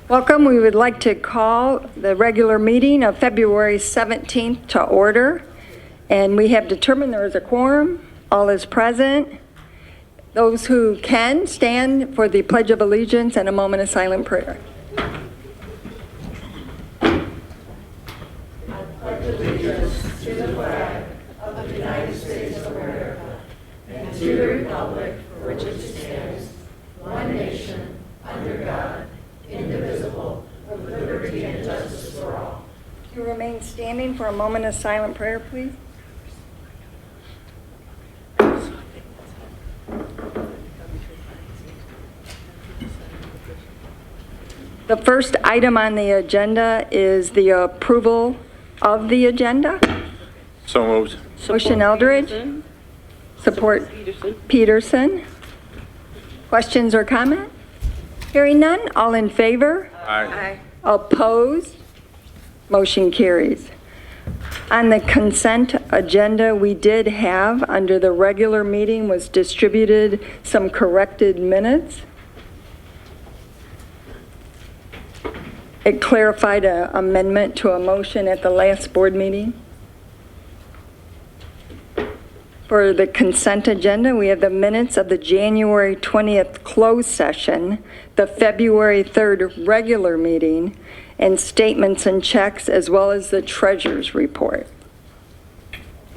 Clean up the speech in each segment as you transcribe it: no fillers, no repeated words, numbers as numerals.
Welcome. We would like to call the regular meeting of February 17th to order. And we have determined there is a quorum. All is present. Those who can stand for the Pledge of Allegiance and a moment of silent prayer. I pledge allegiance to the flag of the United States of America and to the republic for which it stands, one nation, under God, indivisible, with liberty and justice for all. If you remain standing for a moment of silent prayer, please. The first item on the agenda is the approval of the agenda. So moved. Motion Eldridge. Support Peterson. Questions or comment? Hearing none, all in favor? Aye. Opposed? Motion carries. On the consent agenda, we did have, under the regular meeting, was distributed some corrected minutes. It clarified an amendment to a motion at the last board meeting. For the consent agenda, we have the minutes of the January 20th closed session, the February 3rd regular meeting, and statements and checks, as well as the treasurer's report.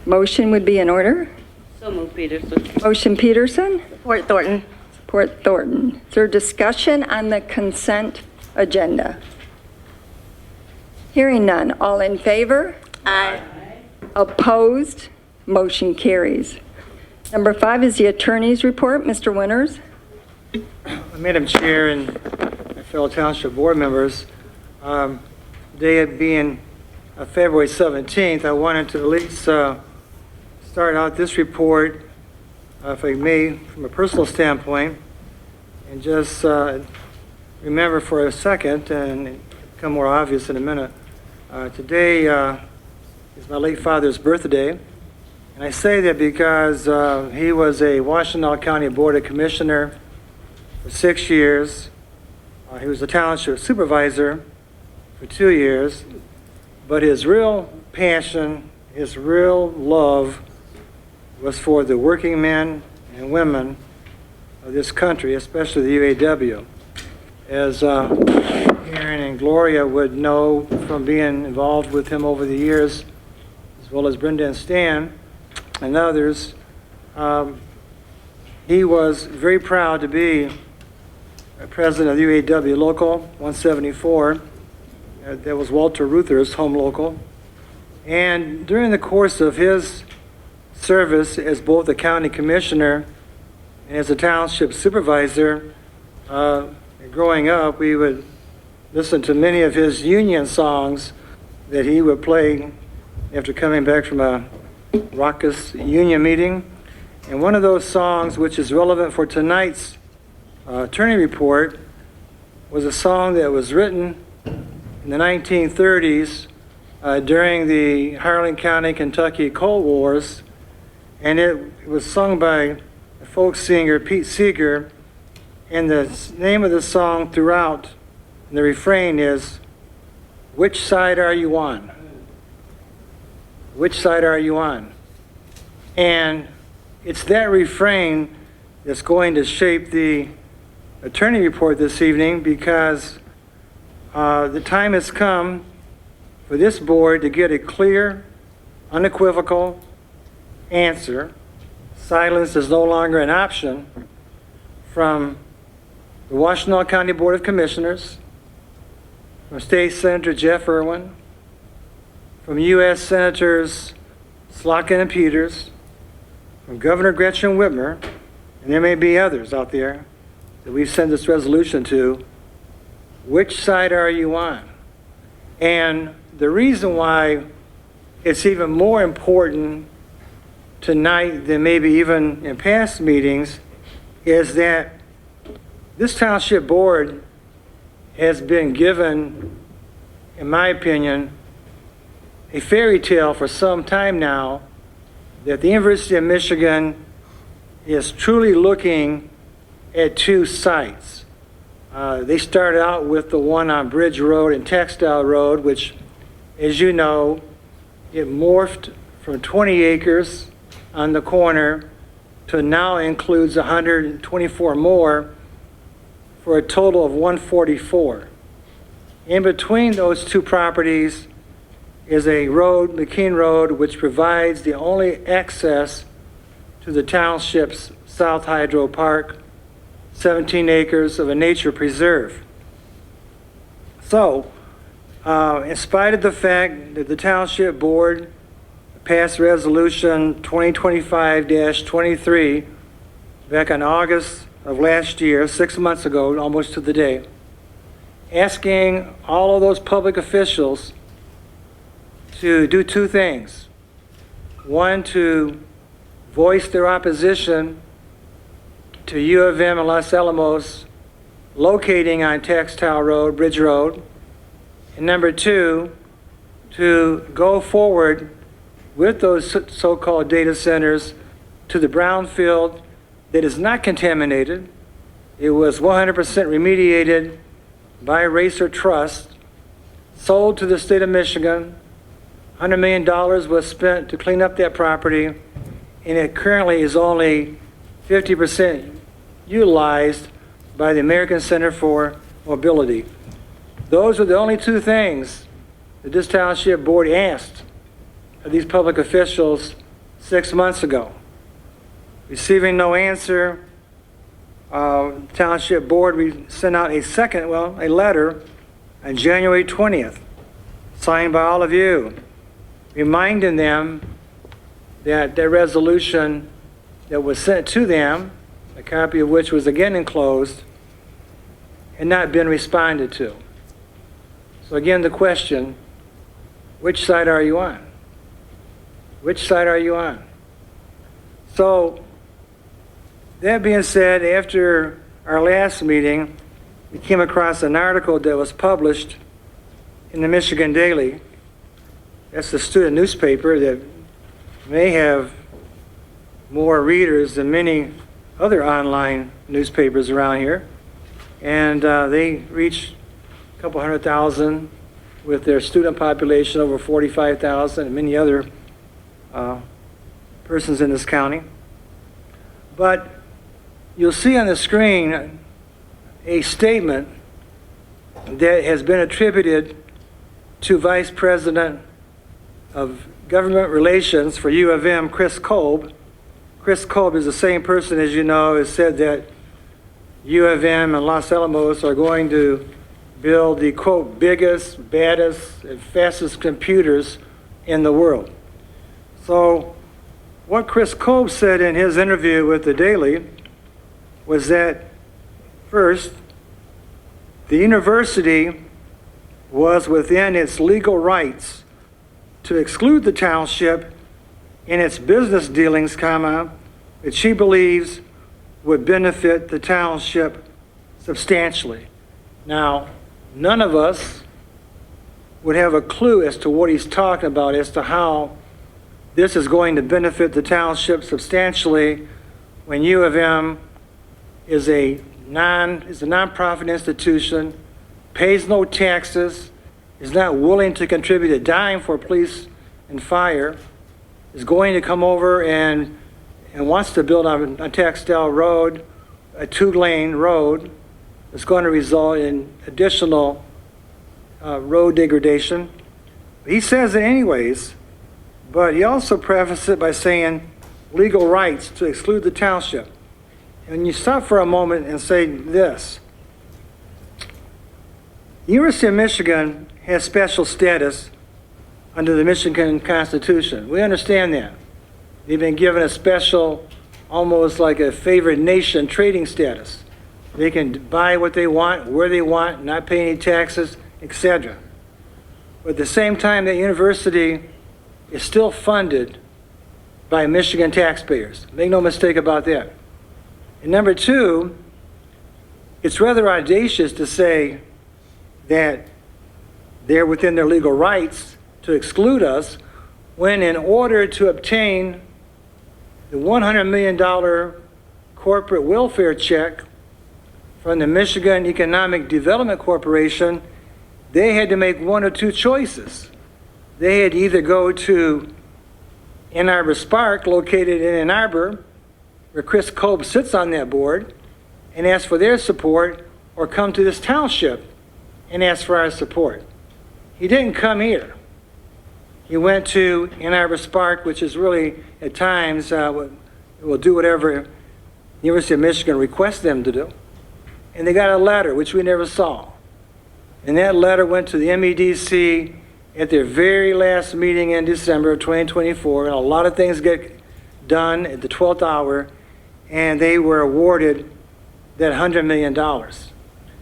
Motion would be in order. So moved, Peterson. Motion Peterson, Support Thornton. support Thornton. Is there discussion on the consent agenda? Hearing none, all in favor? Aye. Opposed? Motion carries. Number 5 is the attorney's report. Mr. Winters. Madam Chair and my fellow Township board members, today being February 17th, I wanted to at least start out this report, if I may, from a personal standpoint, and just remember for a second, and it'll become more obvious in a minute, today is my late father's birthday. And I say that because he was a Washtenaw County Board of Commissioner for 6 years. He was a township supervisor for 2 years. But his real passion, his real love was for the working men and women of this country, especially the UAW. As Aaron and Gloria would know from being involved with him over the years, as well as Brenda and Stan, and others, he was very proud to be president of the UAW Local 174. That was Walter Ruther's home local. And during the course of his service as both a county commissioner and as a township supervisor, growing up, we would listen to many of his union songs that he would play after coming back from a raucous union meeting. And one of those songs, which is relevant for tonight's attorney report, was a song that was written in the 1930s during the Harlan County, Kentucky Coal Wars. And it was sung by a folk singer, Pete Seeger. And the name of the song throughout, and the refrain is, "Which side are you on? Which side are you on?" And it's that refrain that's going to shape the attorney report this evening, because the time has come for this board to get a clear, unequivocal answer. Silence is no longer an option from the Washtenaw County Board of Commissioners, from State Senator Jeff Irwin, from U.S. Senators Slotkin and Peters, from Governor Gretchen Whitmer, and there may be others out there that we've sent this resolution to. Which side are you on? And the reason why it's even more important tonight than maybe even in past meetings is that this township board has been given, in my opinion, a fairy tale for some time now, that the University of Michigan is truly looking at 2 sites. They started out with the one on Bridge Road and Textile Road, which, as you know, it morphed from 20 acres on the corner to now includes 124 more for a total of 144. In between those two properties is a road, McKean Road, which provides the only access to the township's South Hydro Park, 17 acres of a nature preserve. So, in spite of the fact that the Township Board passed Resolution 2025-23 back in August of last year, 6 months ago, almost to the day, asking all of those public officials to do two things. One, to voice their opposition to U of M and Los Alamos locating on Textile Road, Bridge Road. And number two, to go forward with those so-called data centers to the brownfield that is not contaminated. It was 100% remediated by Racer Trust, sold to the state of Michigan. $100 million was spent to clean up that property, and it currently is only 50% utilized by the American Center for Mobility. Those are the only two things that this Township Board asked of these public officials 6 months ago. Receiving no answer, Township Board sent out a letter on January 20th, signed by all of you, reminding them that their resolution that was sent to them, a copy of which was again enclosed, had not been responded to. So again, the question, which side are you on? Which side are you on? So, that being said, after our last meeting, we came across an article that was published in the Michigan Daily. That's the student newspaper that may have more readers than many other online newspapers around here. And they reach a couple 100,000 with their student population over 45,000 and many other persons in this county. But you'll see on the screen a statement that has been attributed to Vice President of Government Relations for U of M, Chris Kolb. Chris Kolb is the same person, as you know, has said that U of M and Los Alamos are going to build the, quote, biggest, baddest, and fastest computers in the world. So what Chris Kolb said in his interview with the Daily was that, first, the university was within its legal rights to exclude the township in its business dealings, that she believes would benefit the township substantially. Now, none of us would have a clue as to what he's talking about, as to how this is going to benefit the township substantially when U of M is a nonprofit institution, pays no taxes, is not willing to contribute a dime for police and fire, is going to come over and wants to build on a Textile Road, a 2-lane road that's going to result in additional road degradation. He says it anyways, but he also prefaces it by saying legal rights to exclude the township. And you stop for a moment and say this. The University of Michigan has special status under the Michigan Constitution. We understand that. They've been given a special, almost like a favored nation trading status. They can buy what they want, where they want, not pay any taxes, etc. But at the same time, that university is still funded by Michigan taxpayers. Make no mistake about that. And number two, it's rather audacious to say that they're within their legal rights to exclude us when, in order to obtain the $100 million corporate welfare check from the Michigan Economic Development Corporation, they had to make one or two choices. They had to either go to Ann Arbor Spark, located in Ann Arbor, where Chris Kolb sits on that board, and ask for their support, or come to this township and ask for our support. He didn't come here. He went to Ann Arbor Spark, which is really, at times, will do whatever the University of Michigan requests them to do. And they got a letter, which we never saw. And that letter went to the MEDC at their very last meeting in December of 2024, and a lot of things get done at the 12th hour, and they were awarded that $100 million.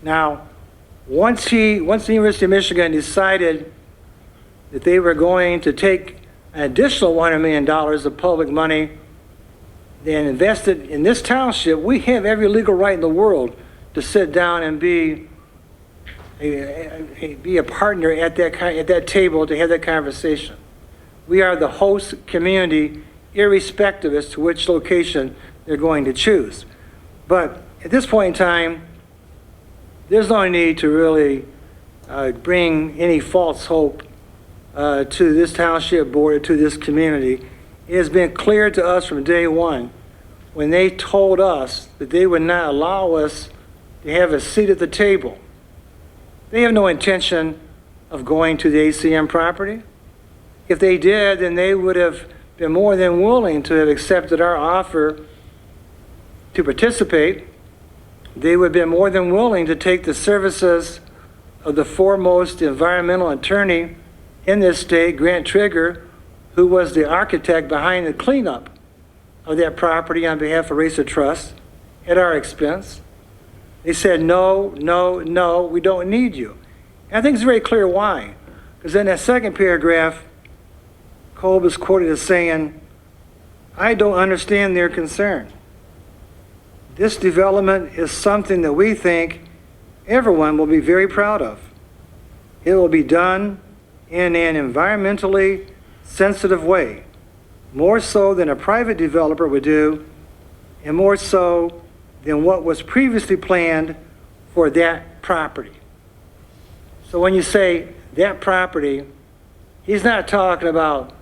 Now, once the University of Michigan decided that they were going to take an additional $100 million of public money and invest it in this township, we have every legal right in the world to sit down and be a partner at that table to have that conversation. We are the host community, irrespective as to which location they're going to choose. But at this point in time, there's no need to really bring any false hope to this township board or to this community. It has been clear to us from day one when they told us that they would not allow us to have a seat at the table. They have no intention of going to the ACM property. If they did, then they would have been more than willing to have accepted our offer to participate. They would have been more than willing to take the services of the foremost environmental attorney in this state, Grant Trigger, who was the architect behind the cleanup of that property on behalf of Racer Trust at our expense. They said, no, no, no, we don't need you. And I think it's very clear why. Because in that second paragraph, Kolb is quoted as saying, I don't understand their concern. This development is something that we think everyone will be very proud of. It will be done in an environmentally sensitive way, more so than a private developer would do, and more so than what was previously planned for that property. So when you say that property, he's not talking about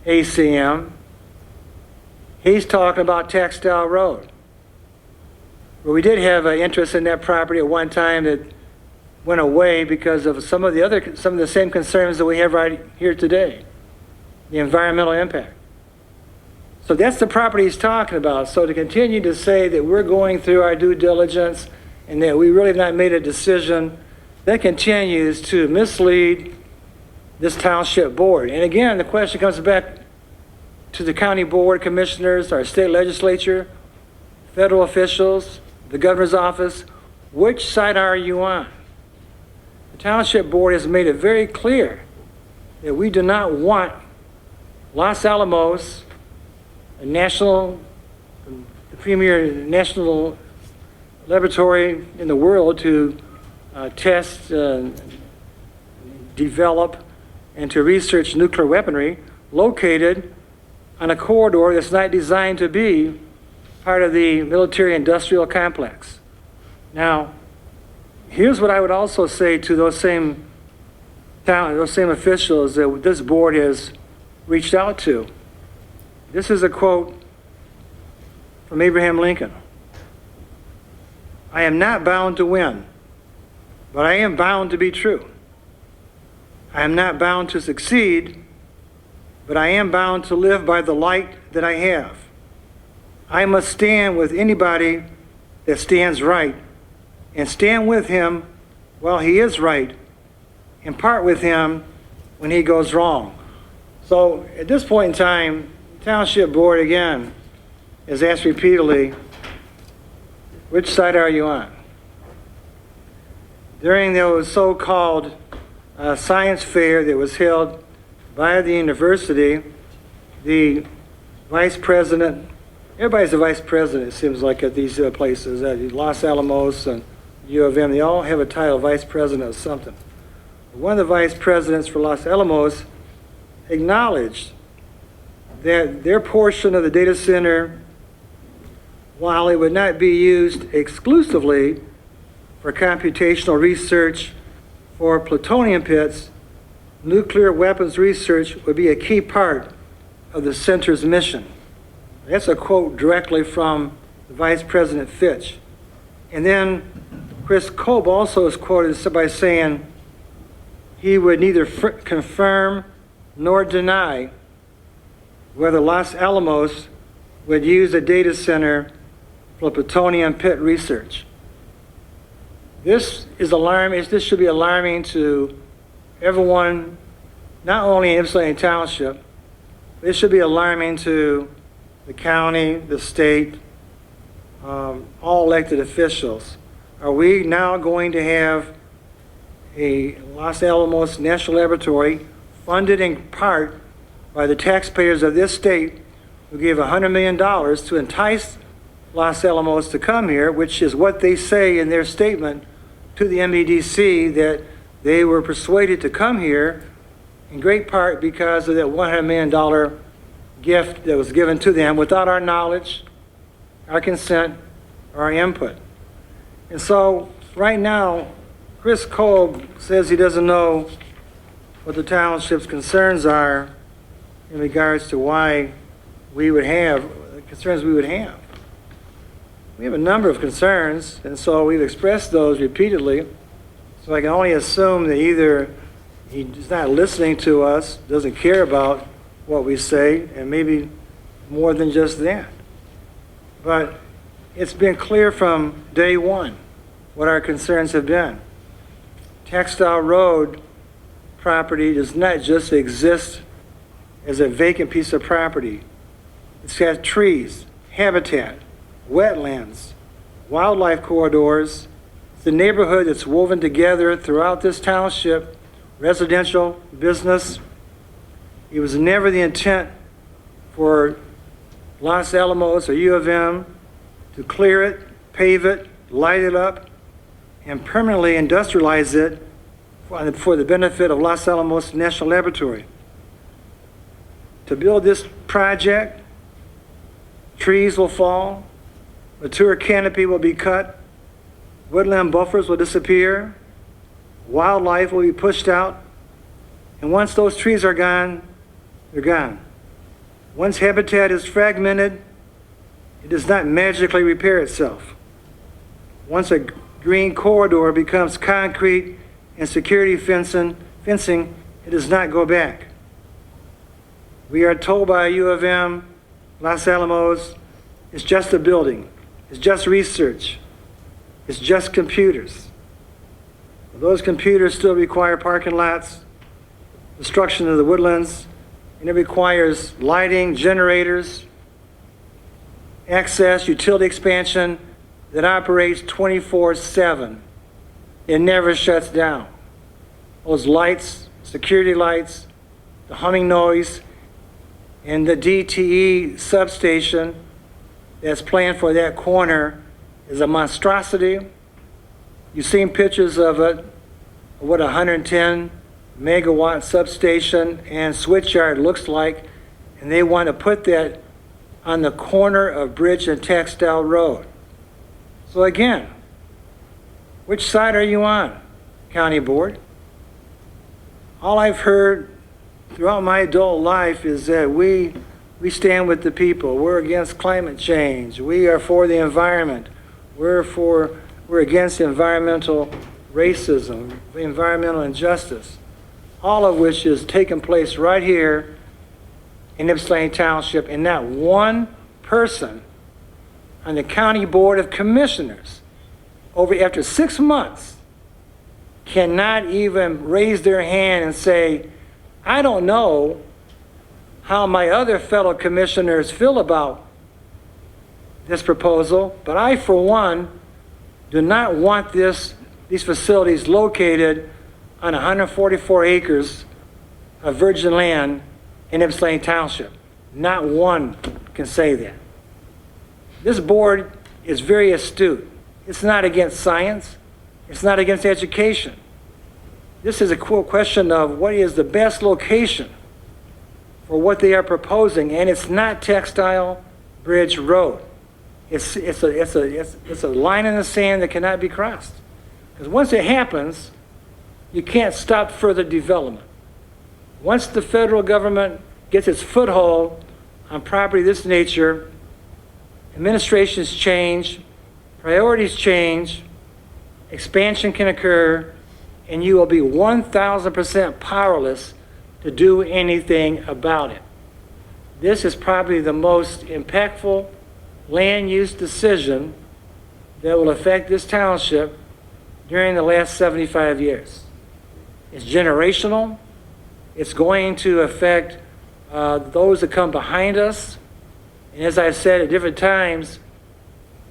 ACM. He's talking about Textile Road. But we did have an interest in that property at one time that went away because of some of the same concerns that we have right here today, the environmental impact. So that's the property he's talking about. So to continue to say that we're going through our due diligence and that we really have not made a decision, that continues to mislead this township board. And again, the question comes back to the county board commissioners, our state legislature, federal officials, the governor's office. Which side are you on? The township board has made it very clear that we do not want Los Alamos, the premier national laboratory in the world, to test, develop, and to research nuclear weaponry located on a corridor that's not designed to be part of the military-industrial complex. Now, here's what I would also say to those same officials that this board has reached out to. This is a quote from Abraham Lincoln. I am not bound to win, but I am bound to be true. I am not bound to succeed, but I am bound to live by the light that I have. I must stand with anybody that stands right, and stand with him while he is right, and part with him when he goes wrong. So at this point in time, Township Board again is asked repeatedly, which side are you on? During those so-called science fair that was held by the university, the vice president, everybody's a vice president, it seems like, at these places, Los Alamos and U of M, they all have a title, vice president of something. One of the vice presidents for Los Alamos acknowledged that their portion of the data center while it would not be used exclusively for computational research for plutonium pits, nuclear weapons research would be a key part of the center's mission. That's a quote directly from Vice President Fitch. And then Chris Kolb also is quoted by saying he would neither confirm nor deny whether Los Alamos would use a data center for plutonium pit research. This is alarming. This should be alarming to everyone, not only in Ypsilanti Township, but it should be alarming to the county, the state, all elected officials. Are we now going to have a Los Alamos National Laboratory funded in part by the taxpayers of this state who gave $100 million to entice Los Alamos to come here, which is what they say in their statement to the MEDC, that they were persuaded to come here in great part because of that $100 million gift that was given to them without our knowledge, our consent, or our input. And so right now, Chris Kolb says he doesn't know what the township's concerns are in regards to why we would have the concerns we would have. We have a number of concerns, and so we've expressed those repeatedly. So I can only assume that either he's not listening to us, doesn't care about what we say, and maybe more than just that. But it's been clear from day one what our concerns have been. Textile Road property does not just exist as a vacant piece of property. It's got trees, habitat, wetlands, wildlife corridors. It's a neighborhood that's woven together throughout this township, residential, business. It was never the intent for Los Alamos or U of M to clear it, pave it, light it up, and permanently industrialize it for the benefit of Los Alamos National Laboratory. To build this project, trees will fall, mature canopy will be cut, woodland buffers will disappear, wildlife will be pushed out, and once those trees are gone, they're gone. Once habitat is fragmented, it does not magically repair itself. Once a green corridor becomes concrete and security fencing, it does not go back. We are told by U of M, Los Alamos, it's just a building, it's just research, it's just computers. Those computers still require parking lots, destruction of the woodlands, and it requires lighting, generators, access, utility expansion that operates 24/7. It never shuts down. Those lights, security lights, the humming noise, and the DTE substation that's planned for that corner is a monstrosity. You've seen pictures of it, what a 110 megawatt substation and switchyard looks like, and they want to put that on the corner of Bridge and Textile Road. So again, which side are you on, County Board? All I've heard throughout my adult life is that we stand with the people. We're against climate change. We are for the environment. We're against environmental racism, environmental injustice, all of which is taking place right here in Ypsilanti Township, and not one person on the County Board of Commissioners after 6 months cannot even raise their hand and say, I don't know how my other fellow commissioners feel about this proposal, but I, for one, do not want these facilities located on 144 acres of virgin land in Ypsilanti Township. Not one can say that. This board is very astute. It's not against science. It's not against education. This is a question of what is the best location for what they are proposing, and it's not Textile Bridge Road. It's a line in the sand that cannot be crossed. Because once it happens, you can't stop further development. Once the federal government gets its foothold on property of this nature, administrations change, priorities change, expansion can occur, and you will be 1,000% powerless to do anything about it. This is probably the most impactful land use decision that will affect this township during the last 75 years. It's generational. It's going to affect those that come behind us. And as I've said at different times,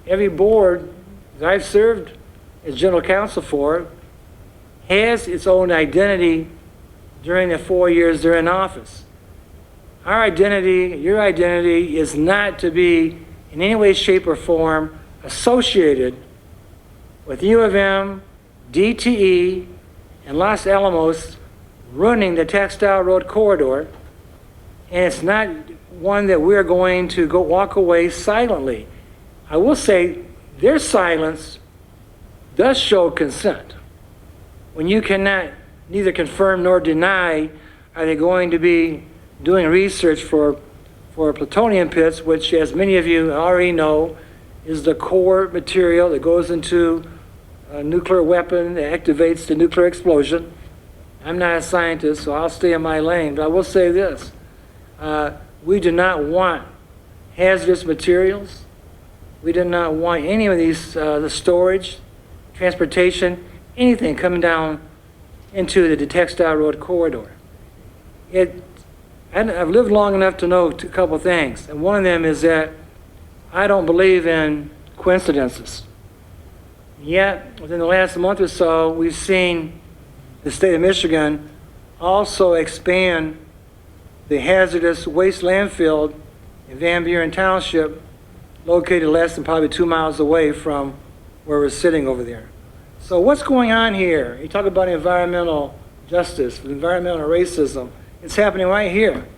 every board that I've served as general counsel for has its own identity during the 4 years they're in office. Our identity, your identity, is not to be in any way, shape, or form associated with U of M, DTE, and Los Alamos running the Textile Road corridor, and it's not one that we're going to go walk away silently. I will say their silence does show consent. When you cannot neither confirm nor deny, are they going to be doing research for plutonium pits, which, as many of you already know, is the core material that goes into a nuclear weapon that activates the nuclear explosion. I'm not a scientist, so I'll stay in my lane, but I will say this. We do not want hazardous materials. We do not want any of these, the storage, transportation, anything coming down into the Textile Road corridor. I've lived long enough to know a couple things, and one of them is that I don't believe in coincidences. Yet, within the last month or so, we've seen the state of Michigan also expand the hazardous waste landfill in Van Buren Township, located less than probably 2 miles away from where we're sitting over there. So what's going on here? You talk about environmental justice, environmental racism. It's happening right here.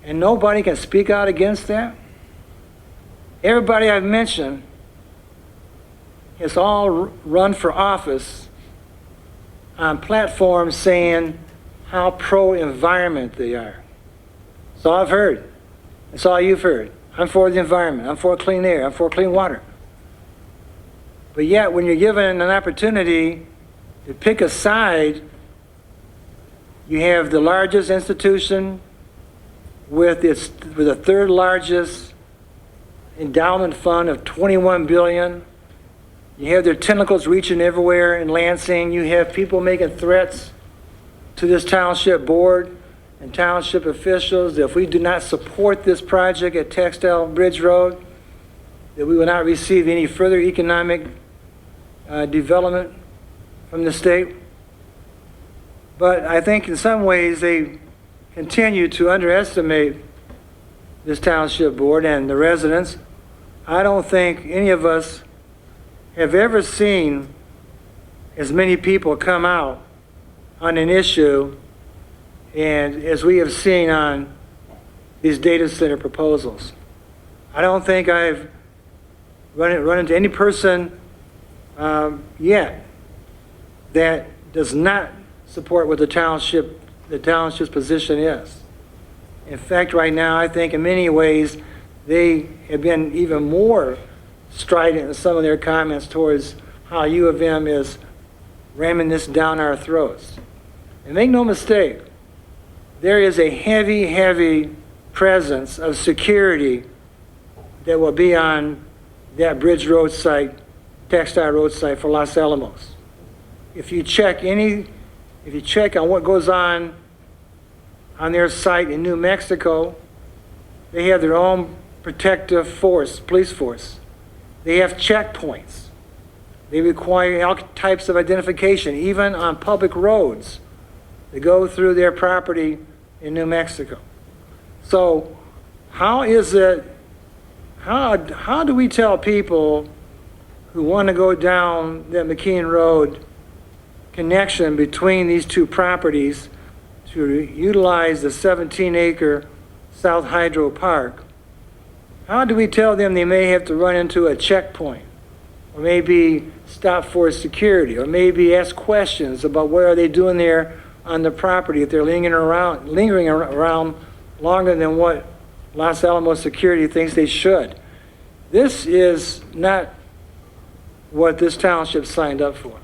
And nobody can speak out against that? Everybody I've mentioned has all run for office on platforms saying how pro-environment they are. That's all I've heard. That's all you've heard. I'm for the environment. I'm for clean air. I'm for clean water. But yet, when you're given an opportunity to pick a side, you have the largest institution with the third largest endowment fund of $21 billion. You have their tentacles reaching everywhere in Lansing. You have people making threats to this township board and township officials that if we do not support this project at Textile Bridge Road, that we will not receive any further economic development from the state. But I think in some ways they continue to underestimate this township board and the residents. I don't think any of us have ever seen as many people come out on an issue and as we have seen on these data center proposals. I don't think I've run into any person yet that does not support what the township's position is. In fact, right now, I think in many ways they have been even more strident in some of their comments towards how U of M is ramming this down our throats. And make no mistake, there is a heavy, heavy presence of security that will be on that Bridge Road site, Textile Road site for Los Alamos. If you check on what goes on their site in New Mexico, they have their own protective force, police force. They have checkpoints. They require all types of identification, even on public roads that go through their property in New Mexico. So how do we tell people who want to go down that McKean Road connection between these two properties to utilize the 17-acre South Hydro Park How do we tell them they may have to run into a checkpoint, or maybe stop for security, or maybe ask questions about what are they doing there on the property if they're lingering around longer than what Los Alamos security thinks they should? This is not what this township signed up for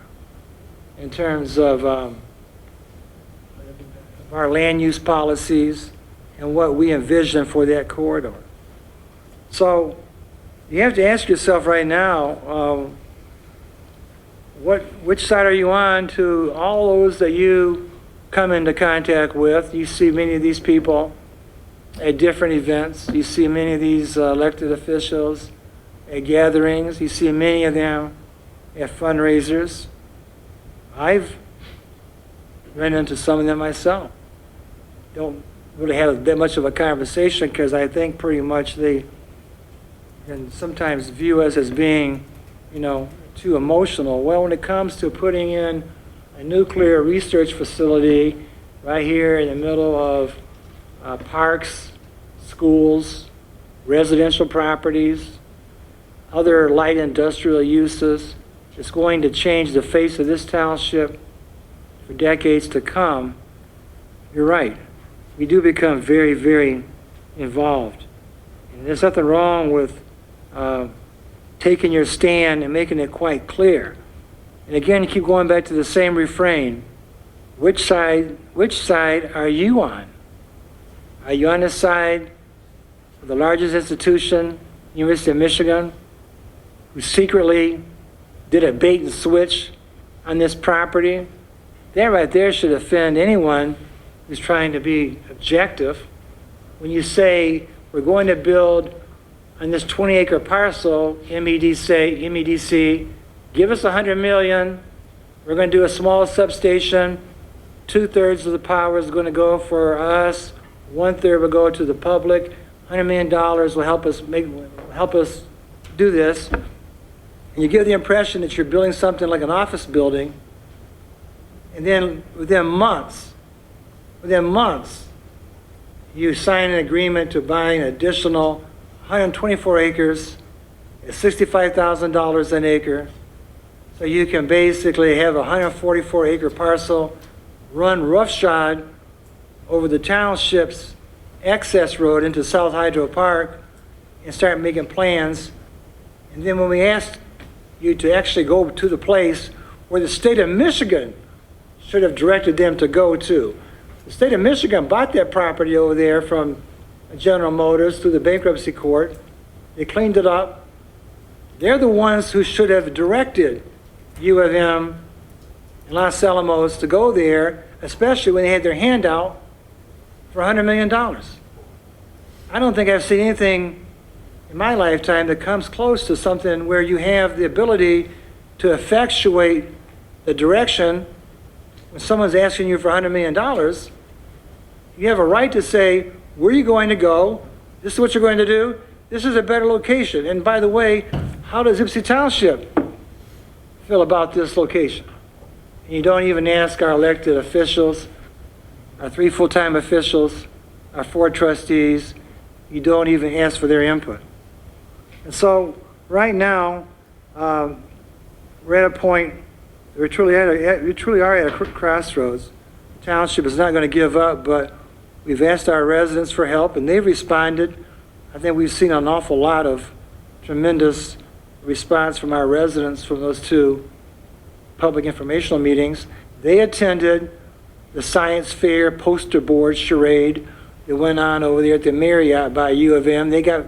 in terms of our land use policies and what we envision for that corridor. So you have to ask yourself right now, which side are you on to all those that you come into contact with? You see many of these people at different events. You see many of these elected officials at gatherings. You see many of them at fundraisers. I've run into some of them myself. Don't really have that much of a conversation because I think pretty much they can sometimes view us as being, too emotional. Well, when it comes to putting in a nuclear research facility right here in the middle of parks, schools, residential properties, other light industrial uses, it's going to change the face of this township for decades to come. You're right. We do become very, very involved. And there's nothing wrong with taking your stand and making it quite clear. And again, you keep going back to the same refrain. Which side are you on? Are you on the side of the largest institution, University of Michigan, who secretly did a bait and switch on this property? That right there should offend anyone who's trying to be objective. When you say we're going to build on this 20-acre parcel, MEDC, give us $100 million. We're going to do a small substation. 2/3 of the power is going to go for us. 1/3 will go to the public. $100 million will help us do this. And you give the impression that you're building something like an office building, and then within months, you sign an agreement to buy an additional 124 acres at $65,000 an acre. So you can basically have a 144-acre parcel run roughshod over the township's access road into South Hydro Park and start making plans. And then when we asked you to actually go to the place where the state of Michigan should have directed them to go to. The state of Michigan bought that property over there from General Motors through the bankruptcy court. They cleaned it up. They're the ones who should have directed U of M and Los Alamos to go there, especially when they had their hand out for $100 million. I don't think I've seen anything in my lifetime that comes close to something where you have the ability to effectuate the direction. When someone's asking you for $100 million, you have a right to say, where are you going to go? This is what you're going to do. This is a better location. And by the way, how does Ypsi Township feel about this location? And you don't even ask our elected officials, our 3 full-time officials, our 4 trustees. You don't even ask for their input. And so right now, we're at a point, we truly are at a crossroads. The township is not going to give up, but we've asked our residents for help, and they've responded. I think we've seen an awful lot of tremendous response from our residents from those 2 public informational meetings. They attended the science fair poster board charade that went on over there at the Marriott by U of M. They got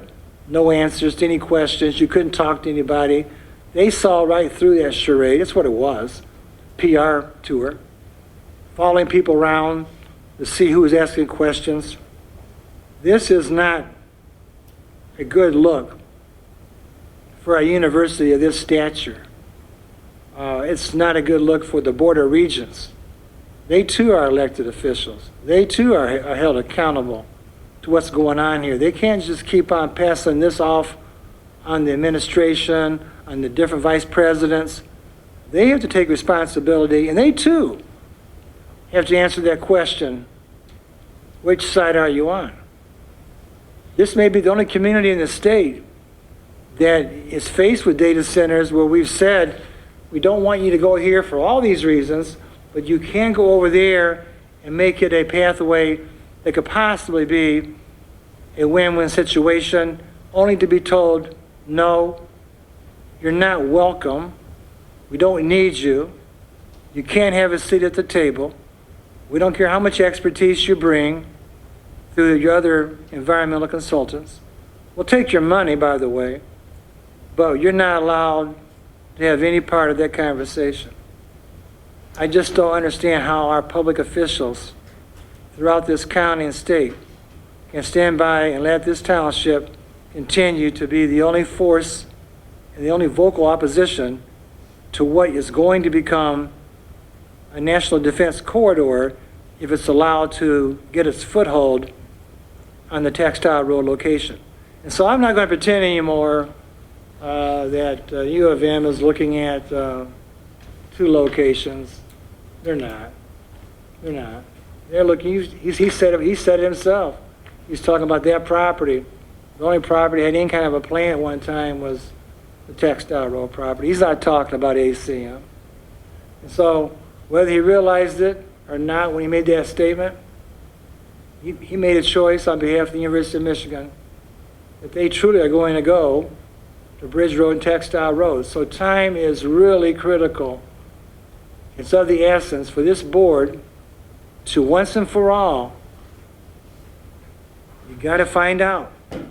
no answers to any questions. You couldn't talk to anybody. They saw right through that charade. That's what it was. PR tour. Following people around to see who was asking questions. This is not a good look for a university of this stature. It's not a good look for the Board of Regents. They too are elected officials. They too are held accountable to what's going on here. They can't just keep on passing this off on the administration, on the different vice presidents. They have to take responsibility, and they too have to answer that question, which side are you on? This may be the only community in the state that is faced with data centers where we've said, we don't want you to go here for all these reasons, but you can go over there and make it a pathway that could possibly be a win-win situation, only to be told, no, you're not welcome. We don't need you. You can't have a seat at the table. We don't care how much expertise you bring through your other environmental consultants. We'll take your money, by the way, but you're not allowed to have any part of that conversation. I just don't understand how our public officials throughout this county and state can stand by and let this township continue to be the only force and the only vocal opposition to what is going to become a national defense corridor if it's allowed to get its foothold on the Textile Road location. And so I'm not going to pretend anymore that U of M is looking at 2 locations. They're not. They're not. They're looking, he said it himself. He's talking about that property. The only property that had any kind of a plan at one time was the Textile Road property. He's not talking about ACM. And so whether he realized it or not when he made that statement, he made a choice on behalf of the University of Michigan that they truly are going to go to Bridge Road and Textile Road. So time is really critical. It's of the essence for this board to once and for all, you got to find out. And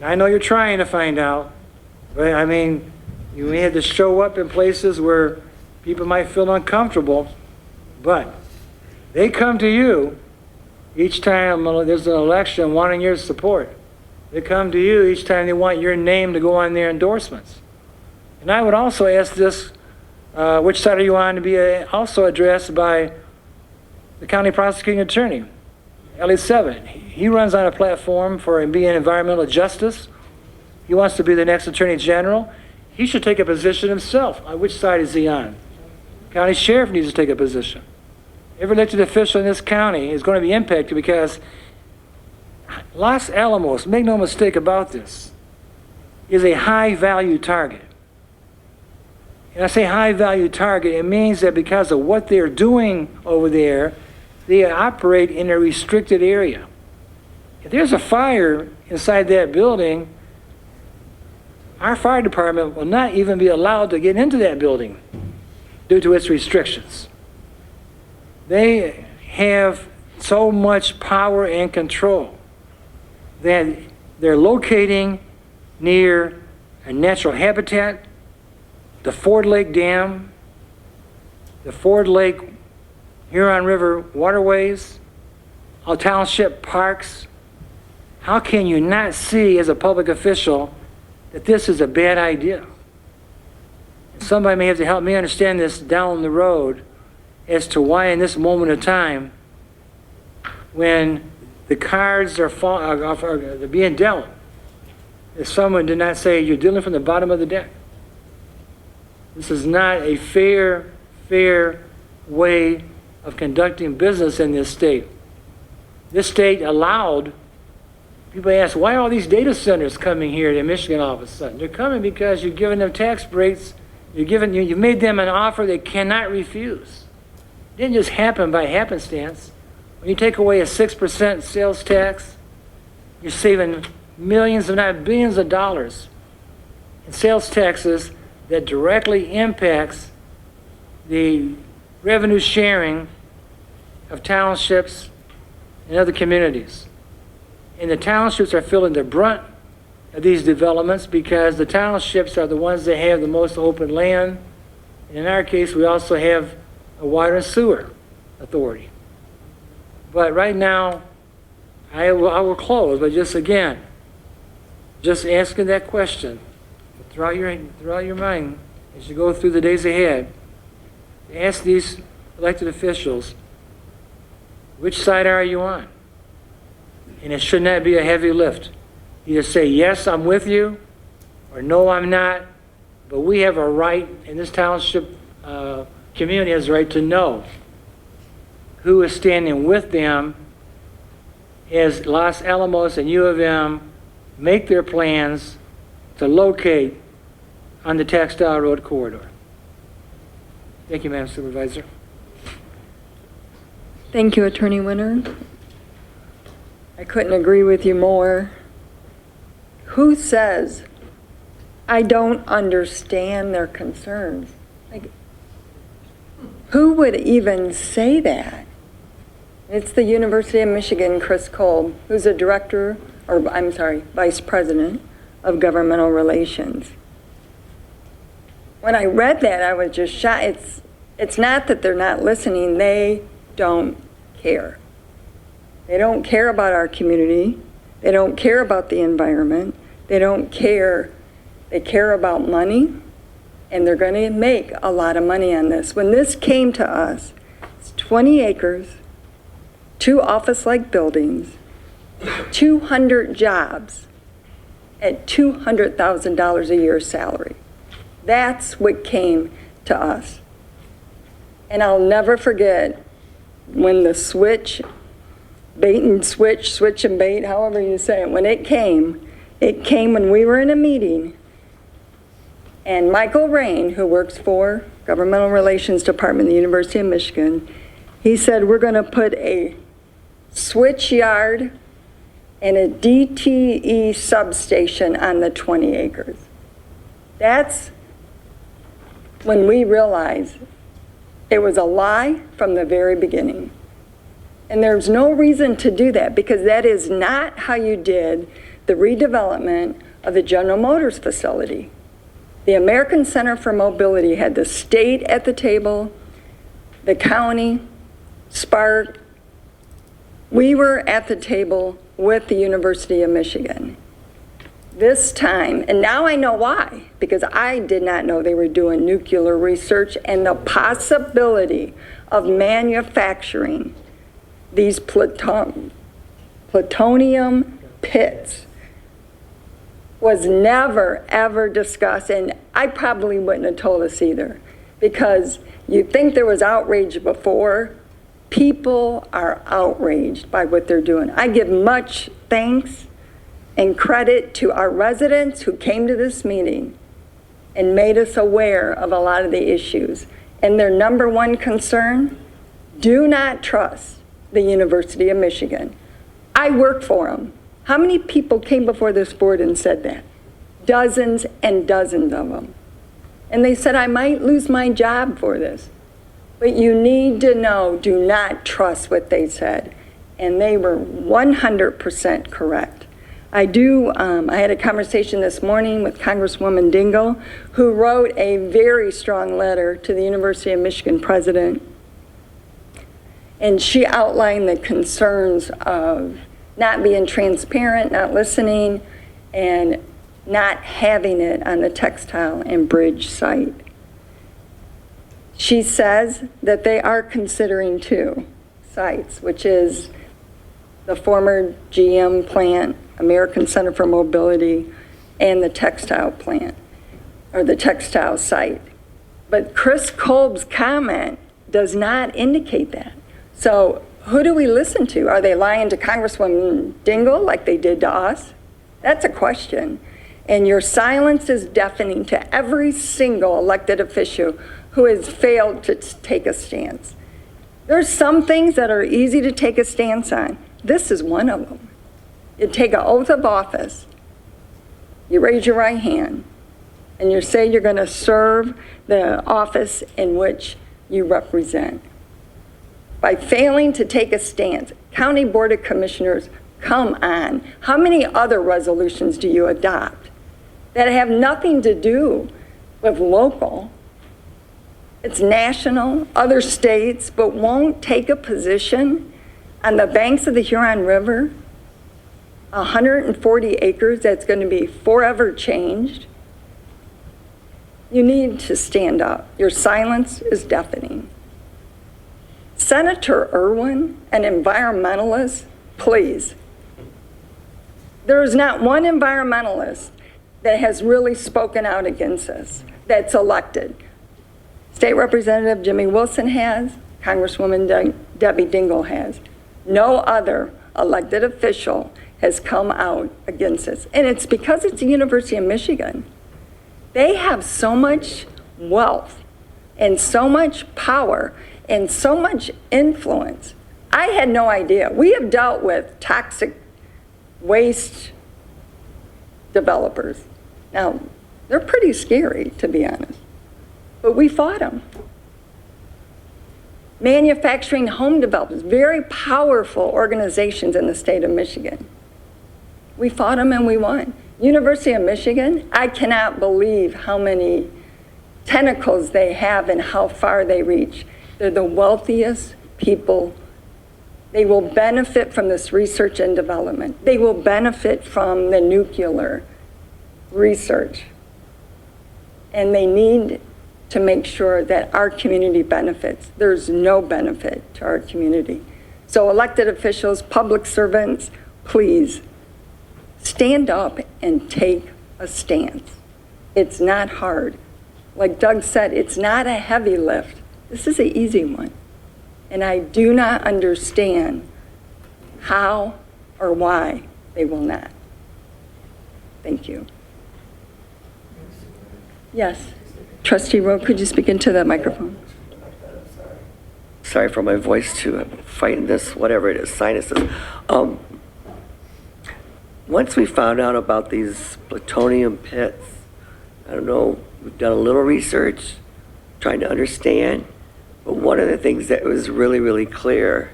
I know you're trying to find out, but I mean, you may have to show up in places where people might feel uncomfortable, but they come to you each time there's an election wanting your support. They come to you each time they want your name to go on their endorsements. And I would also ask this, which side are you on, to be also addressed by the county prosecuting attorney, Elliot Seven. He runs on a platform for being environmental justice. He wants to be the next attorney general. He should take a position himself. On which side is he on? County sheriff needs to take a position. Every elected official in this county is going to be impacted because Los Alamos, make no mistake about this, is a high-value target. And I say high-value target, it means that because of what they're doing over there, they operate in a restricted area. If there's a fire inside that building, our fire department will not even be allowed to get into that building due to its restrictions. They have so much power and control that they're locating near a natural habitat, the Ford Lake Dam, the Ford Lake Huron River waterways, all township parks. How can you not see as a public official that this is a bad idea? Somebody may have to help me understand this down the road as to why in this moment of time, when the cards are they're being dealt, if someone did not say, you're dealing from the bottom of the deck. This is not a fair way of conducting business in this state. This state allowed, people ask, why are all these data centers coming here to Michigan all of a sudden? They're coming because you're giving them tax breaks, you made them an offer they cannot refuse. It didn't just happen by happenstance. When you take away a 6% sales tax, you're saving millions, if not billions of dollars in sales taxes that directly impacts the revenue sharing of townships and other communities. And the townships are feeling the brunt of these developments because the townships are the ones that have the most open land. And in our case, we also have a water and sewer authority. But right now, I will close, but just again, just asking that question throughout your mind as you go through the days ahead. Ask these elected officials, which side are you on? And it should not be a heavy lift. Either say, yes, I'm with you, or no, I'm not. But we have a right, and this township community has a right to know who is standing with them as Los Alamos and U of M make their plans to locate on the Textile Road corridor. Thank you, Madam Supervisor. Thank you, Attorney Winter. I couldn't agree with you more. Who says, I don't understand their concerns? Like, who would even say that? It's the University of Michigan, Chris Kolb, who's a director, or I'm sorry, vice president of governmental relations. When I read that, I was just shocked. It's not that they're not listening, they don't care. They don't care about our community. They don't care about the environment. They don't care. They care about money, and they're going to make a lot of money on this. When this came to us, it's 20 acres, 2 office-like buildings, 200 jobs at $200,000 a year salary. That's what came to us. And I'll never forget when the switch, bait and switch, switch and bait, however you say it, when it came when we were in a meeting, and Michael Rain, who works for Governmental Relations Department of the University of Michigan, he said, we're going to put a switch yard and a DTE substation on the 20 acres. That's when we realized it was a lie from the very beginning. And there's no reason to do that, because that is not how you did the redevelopment of the General Motors facility. The American Center for Mobility had the state at the table, the county, Spark. We were at the table with the University of Michigan. This time, and now I know why, because I did not know they were doing nuclear research and the possibility of manufacturing these plutonium pits was never, ever discussed, and I probably wouldn't have told us either, because you think there was outrage before. People are outraged by what they're doing. I give much thanks and credit to our residents who came to this meeting and made us aware of a lot of the issues. And their number one concern, do not trust the University of Michigan. I work for them. How many people came before this board and said that? Dozens and dozens of them. And they said, I might lose my job for this. But you need to know, do not trust what they said. And they were 100% correct. I had a conversation this morning with Congresswoman Dingell, who wrote a very strong letter to the University of Michigan president. And she outlined the concerns of not being transparent, not listening, and not having it on the textile and bridge site. She says that they are considering 2 sites, which is the former GM plant, American Center for Mobility, and the textile plant, or the textile site. But Chris Kolb's comment does not indicate that. So who do we listen to? Are they lying to Congresswoman Dingell like they did to us? That's a question. And your silence is deafening to every single elected official who has failed to take a stance. There's some things that are easy to take a stance on. This is one of them. You take an oath of office, you raise your right hand, and you say you're going to serve the office in which you represent. By failing to take a stance, County Board of Commissioners, come on. How many other resolutions do you adopt that have nothing to do with local? It's national, other states, but won't take a position on the banks of the Huron River, 140 acres that's going to be forever changed. You need to stand up. Your silence is deafening. Senator Irwin, an environmentalist, please. There is not one environmentalist that has really spoken out against this that's elected. State Representative Jimmy Wilson has, Congresswoman Debbie Dingell has. No other elected official has come out against this. And it's because it's the University of Michigan. They have so much wealth and so much power and so much influence. I had no idea. We have dealt with toxic waste developers. Now, they're pretty scary, to be honest, but we fought them. Manufacturing home developers, very powerful organizations in the state of Michigan. We fought them and we won. University of Michigan, I cannot believe how many tentacles they have and how far they reach. They're the wealthiest people. They will benefit from this research and development. They will benefit from the nuclear research. And they need to make sure that our community benefits. There's no benefit to our community. So elected officials, public servants, please stand up and take a stance. It's not hard. Like Doug said, it's not a heavy lift. This is an easy one. And I do not understand how or why they will not. Thank you. Yes. Trustee Rowe, could you speak into the microphone? Sorry for my voice too. I'm fighting this, whatever it is, sinuses. Once we found out about these plutonium pits, I don't know, we've done a little research, trying to understand, but one of the things that was really, really clear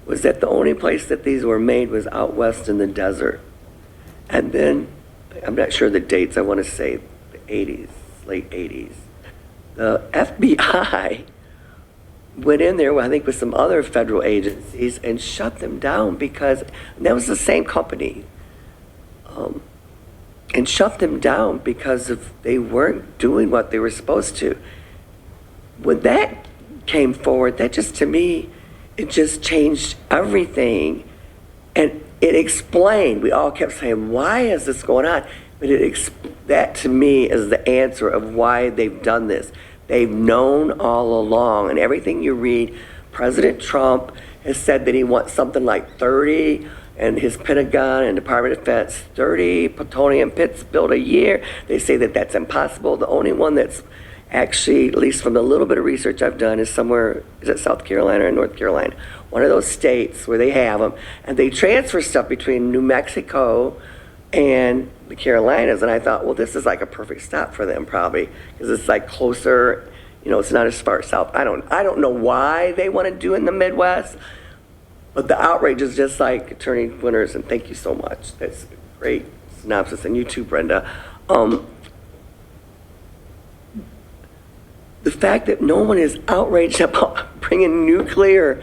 was that the only place that these were made was out west in the desert. And then, I'm not sure the dates, I want to say the 80s, late 80s. The FBI went in there, I think with some other federal agencies, and shut them down because, and that was the same company, and shut them down because of they weren't doing what they were supposed to. When that came forward, that just, to me, it just changed everything. And it explained, we all kept saying, why is this going on? But that to me is the answer of why they've done this. They've known all along, and everything you read, President Trump has said that he wants something like 30, and his Pentagon and Department of Defense, 30 plutonium pits built a year. They say that that's impossible. The only one that's actually, at least from the little bit of research I've done, is somewhere, is it South Carolina or North Carolina? One of those states where they have them, and they transfer stuff between New Mexico and the Carolinas, and I thought, well, this is like a perfect stop for them probably, because it's like closer, you know, it's not as far south. I don't know why they want to do it in the Midwest, but the outrage is just like Attorney Winters, and thank you so much. That's a great synopsis, and you too, Brenda. The fact that no one is outraged about bringing nuclear,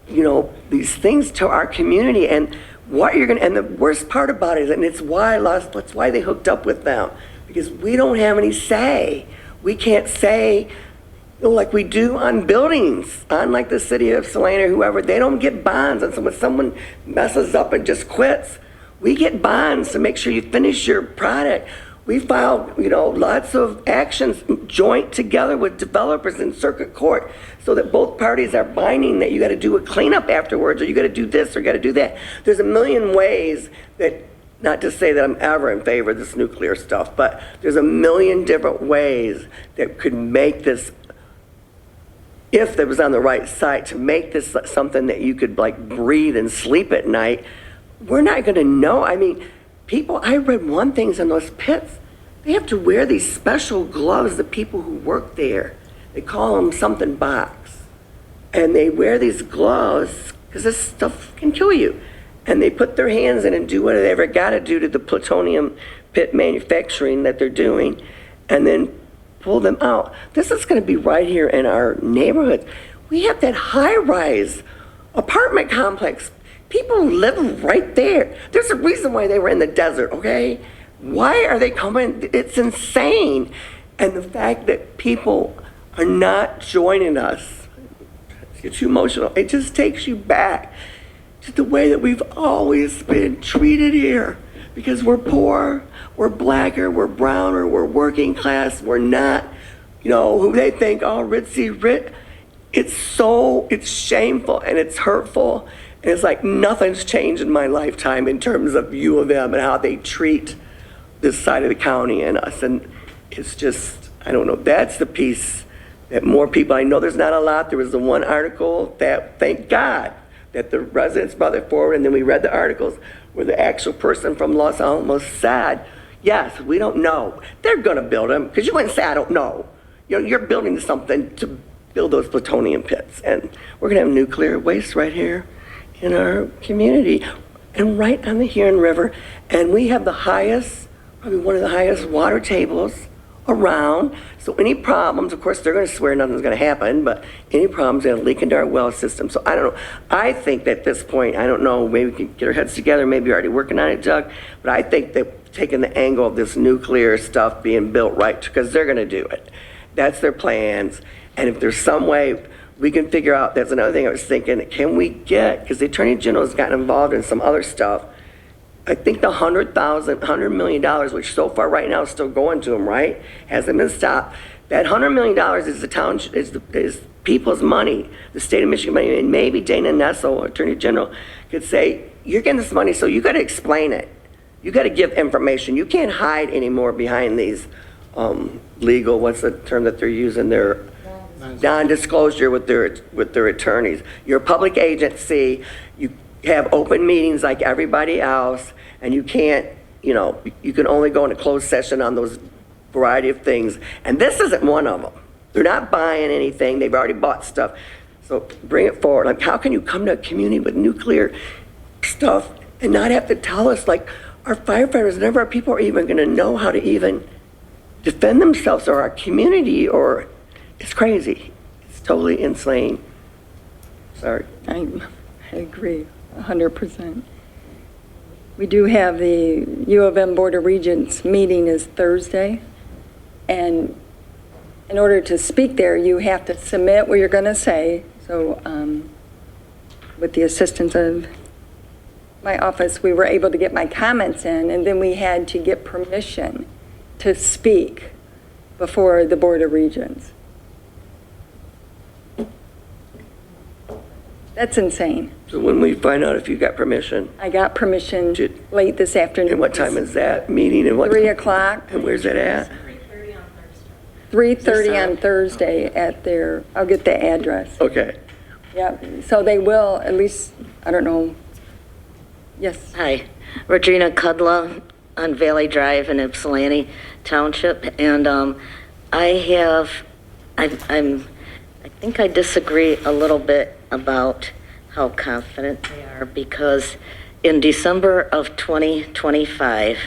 you know, these things to our community, and what you're gonna, and the worst part about it is, and it's why that's why they hooked up with them, because we don't have any say. We can't say, you know, like we do on buildings, on like the city of Salina or whoever, they don't get bonds. And so when someone messes up and just quits, we get bonds to make sure you finish your product. We file, you know, lots of actions joint together with developers in circuit court so that both parties are binding that you got to do a cleanup afterwards, or you got to do this or got to do that. There's a million ways that, not to say that I'm ever in favor of this nuclear stuff, but there's a million different ways that could make this, if it was on the right side, to make this something that you could like breathe and sleep at night. We're not going to know. I mean, people, I read one thing in those pits, they have to wear these special gloves, the people who work there. They call them something box. And they wear these gloves because this stuff can kill you. And they put their hands in and do whatever they ever got to do to the plutonium pit manufacturing that they're doing, and then pull them out. This is going to be right here in our neighborhood. We have that high-rise apartment complex. People live right there. There's a reason why they were in the desert, okay? Why are they coming? It's insane. And the fact that people are not joining us, it gets you emotional. It just takes you back to the way that we've always been treated here. Because we're poor, we're blacker, we're browner, we're working class, we're not, you know, who they think, oh, ritzy, rit. It's shameful and it's hurtful. And it's like nothing's changed in my lifetime in terms of U of M and how they treat this side of the county and us. And it's just, I don't know, that's the piece that more people, I know there's not a lot. There was the one article that, thank God, that the residents brought it forward, and then we read the articles where the actual person from Los Alamos said, yes, we don't know. They're gonna build them, because you wouldn't say, I don't know. You're building something to build those plutonium pits. And we're gonna have nuclear waste right here in our community and right on the Huron River. And we have the highest, probably one of the highest water tables around. So any problems, of course, they're gonna swear nothing's gonna happen, but any problems, they'll leak into our well system. So I don't know. I think that at this point, I don't know, maybe we can get our heads together, maybe you're already working on it, Doug, but I think that taking the angle of this nuclear stuff being built right, because they're gonna do it. That's their plans. And if there's some way we can figure out, that's another thing I was thinking, can we get, because the Attorney General's gotten involved in some other stuff, I think the $100 million, which so far right now is still going to them, right? Hasn't been stopped. That $100 million is the town, is people's money, the state of Michigan money, and maybe Dana Nessel, Attorney General, could say, you're getting this money, so you got to explain it. You got to give information. You can't hide anymore behind these legal, what's the term that they're using, their non-disclosure with their attorneys. You're a public agency. You have open meetings like everybody else, and you can't, you can only go into closed session on those variety of things. And this isn't one of them. They're not buying anything. They've already bought stuff. So bring it forward. Like, how can you come to a community with nuclear stuff and not have to tell us, like, our firefighters, none of our people are even going to know how to even defend themselves, or our community, or it's crazy. It's totally insane. Sorry. I agree, 100%. We do have the U of M Board of Regents meeting is Thursday, and in order to speak there, you have to submit what you're going to say. So with the assistance of my office, we were able to get my comments in, and then we had to get permission to speak before the Board of Regents. That's insane. So when we find out if you got permission, I got permission Did- late this afternoon. and what time is that meeting, and what? 3 o'clock, And where's it at? 3:30 on Thursday at their, I'll get the address. Okay. Yep, so they will, at least, I don't know. Yes, Hi, Regina Kudla on Valley Drive in Ypsilanti Township, and I think I disagree a little bit about how confident they are, because in December of 2025,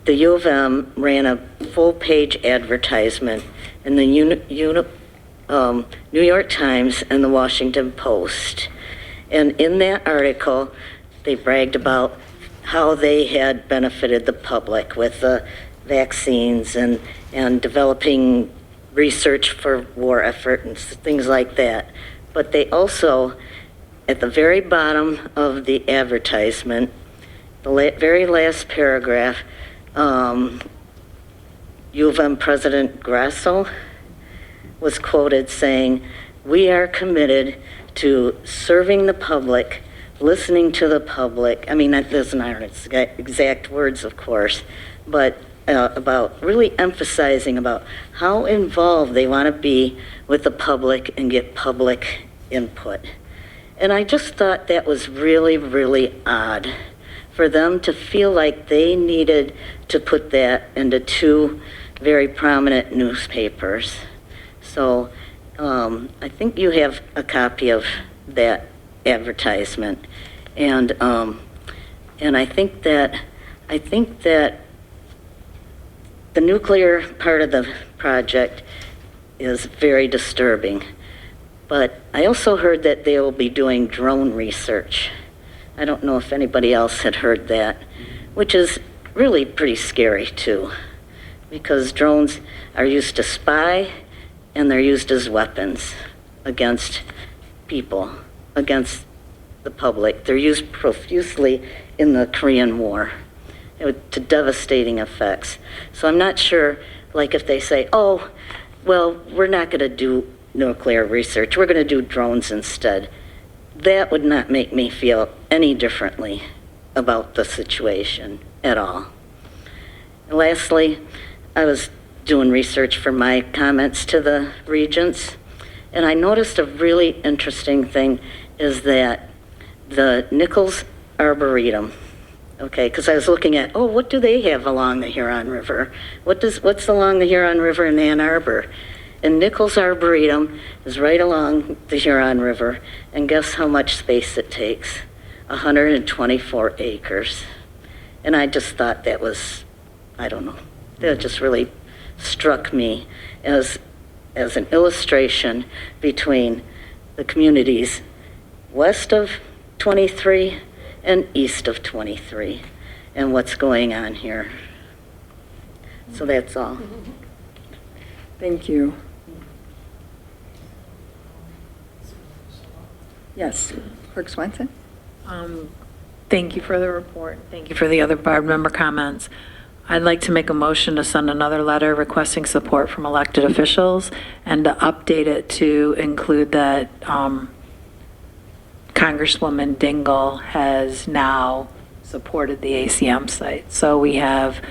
the U of M ran a full-page advertisement in the New York Times and the Washington Post. And in that article, they bragged about how they had benefited the public with the vaccines and developing research for war effort and things like that. But they also, at the very bottom of the advertisement, the very last paragraph, U of M President Grasso was quoted saying, "We are committed to serving the public, listening to the public." I mean, that doesn't aren't exact words, of course, but about really emphasizing about how involved they want to be with the public and get public input. And I just thought that was really, really odd for them to feel like they needed to put that into two very prominent newspapers. So I think you have a copy of that advertisement, and I think that the nuclear part of the project is very disturbing. But I also heard that they will be doing drone research. I don't know if anybody else had heard that, which is really pretty scary too, because drones are used to spy and they're used as weapons against people, against the public. They're used profusely in the Korean War to devastating effects. So I'm not sure, like if they say, oh, well, we're not going to do nuclear research, we're going to do drones instead. that would not make me feel any differently about the situation at all. And lastly, I was doing research for my comments to the regents, and I noticed a really interesting thing is that the Nichols Arboretum, okay, because I was looking at, oh, what do they have along the Huron River? What's along the Huron River in Ann Arbor? And Nichols Arboretum is right along the Huron River, and guess how much space it takes? 124 acres. And I just thought that was, I don't know, that just really struck me as an illustration between the communities west of 23 and east of 23 and what's going on here. So that's all. Thank you. Yes, Clerk Swanson? Thank you for the report. Thank you for the other board member comments. I'd like to make a motion to send another letter requesting support from elected officials and to update it to include that Congresswoman Dingell has now supported the ACM site. So we have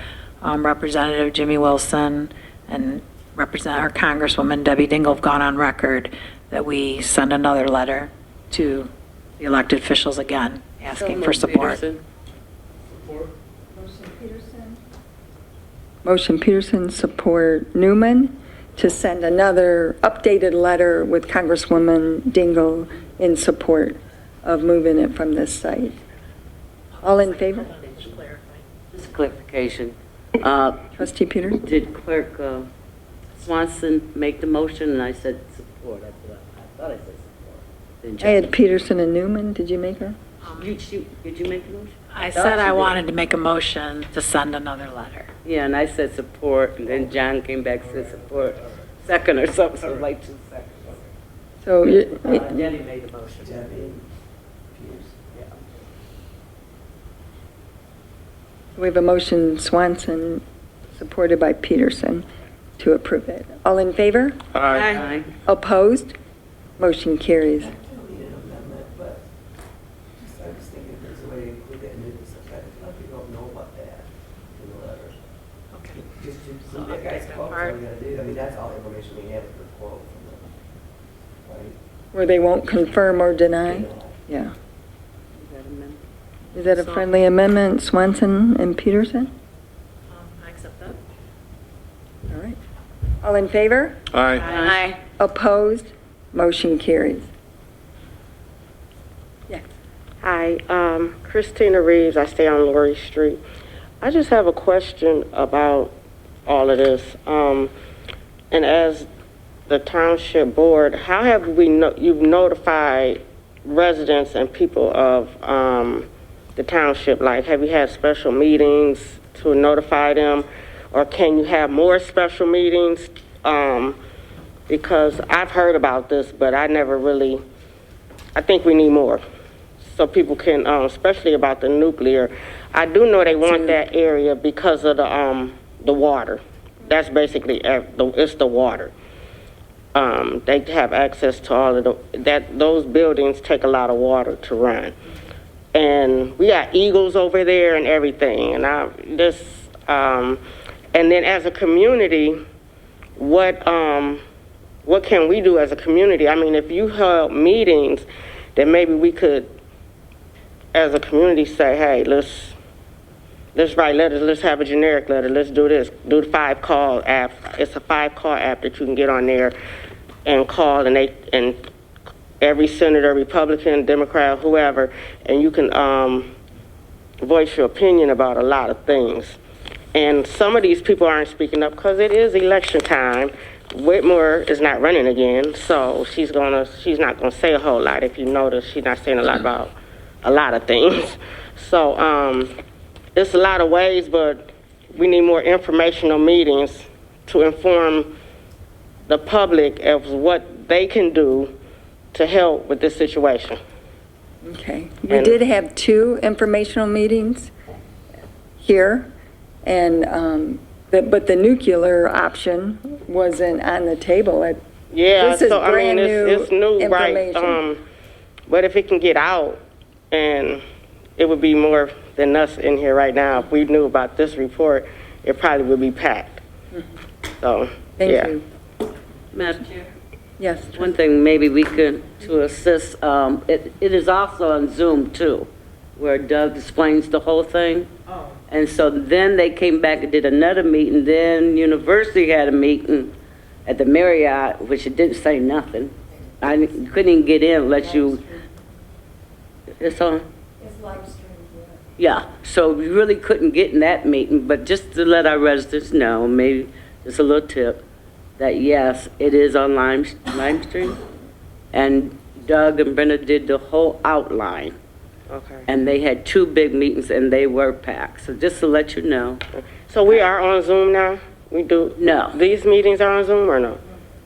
Representative Jimmy Wilson and our Congresswoman Debbie Dingell have gone on record that we send another letter to the elected officials again, asking for support. Motion Peterson, support Newman, to send another updated letter with Congresswoman Dingell in support of moving it from this site. All in favor? Just clarification. Trustee Peters? Did Clerk Swanson make the motion and I said support? I thought I said support. Didn't I had Peterson and Newman. Did you make her? Did you make the motion? I said I wanted to make a motion to send another letter. Yeah, and I said support, and then John came back and said support. Second or something, so like 2 seconds. So Jenny made the motion. we have a motion, Swanson, supported by Peterson, to approve it. All in favor? Aye. Opposed? Motion carries. I was thinking if there's a way to include that in it, a lot of people don't know about that in the letter. Okay. Just so that guy's quote, all you gotta do, I mean, that's all the information we have for the quote from them, right? Where they won't confirm or deny? Yeah. Is that a friendly amendment, Swanson and Peterson? I accept that. All right. All in favor? Aye. Opposed? Motion carries. Yes. Hi, Christina Reeves. I stay on Laurie Street. I just have a question about all of this. And as the Township Board, how have you've notified residents and people of the Township? Like, have you had special meetings to notify them? Or can you have more special meetings? Because I've heard about this, but I never really, I think we need more. So people can, especially about the nuclear. I do know they want that area because of the water. That's basically, it's the water. They have access to all of those buildings take a lot of water to run. And we got eagles over there and everything. And and then as a community, what can we do as a community? I mean, if you held meetings, then maybe we could, as a community, say, hey, let's write letters, let's have a generic letter, let's do this, do the 5-call app. It's a 5-call app that you can get on there and call, and every senator, Republican, Democrat, whoever, and you can voice your opinion about a lot of things. And some of these people aren't speaking up because it is election time. Whitmore is not running again, so she's not gonna say a whole lot. If you notice, she's not saying a lot about a lot of things. So it's a lot of ways, but we need more informational meetings to inform the public of what they can do to help with this situation. Okay. We did have 2 informational meetings here, and but the nuclear option wasn't on the table. Yeah, This is so I mean, brand new it's new, right? information. But if it can get out, and it would be more than us in here right now. If we knew about this report, it probably would be packed. So, Thank yeah. you. Madam Chair? Yes. One thing maybe we could, to assist, it is also on Zoom too, where Doug explains the whole thing. Oh. And so then they came back and did another meeting, then University had a meeting at the Marriott, which it didn't say nothing. I couldn't even get in unless you, it's on? It's live streamed, Yeah, so we really couldn't get in that meeting, but just to let our residents know, maybe just a little tip, that yes, it is on live stream. And Doug and Brenda did the whole outline, Okay. and they had 2 big meetings, and they were packed. So just to let you know, So we are on Zoom now? We do? No. These meetings are on Zoom or no?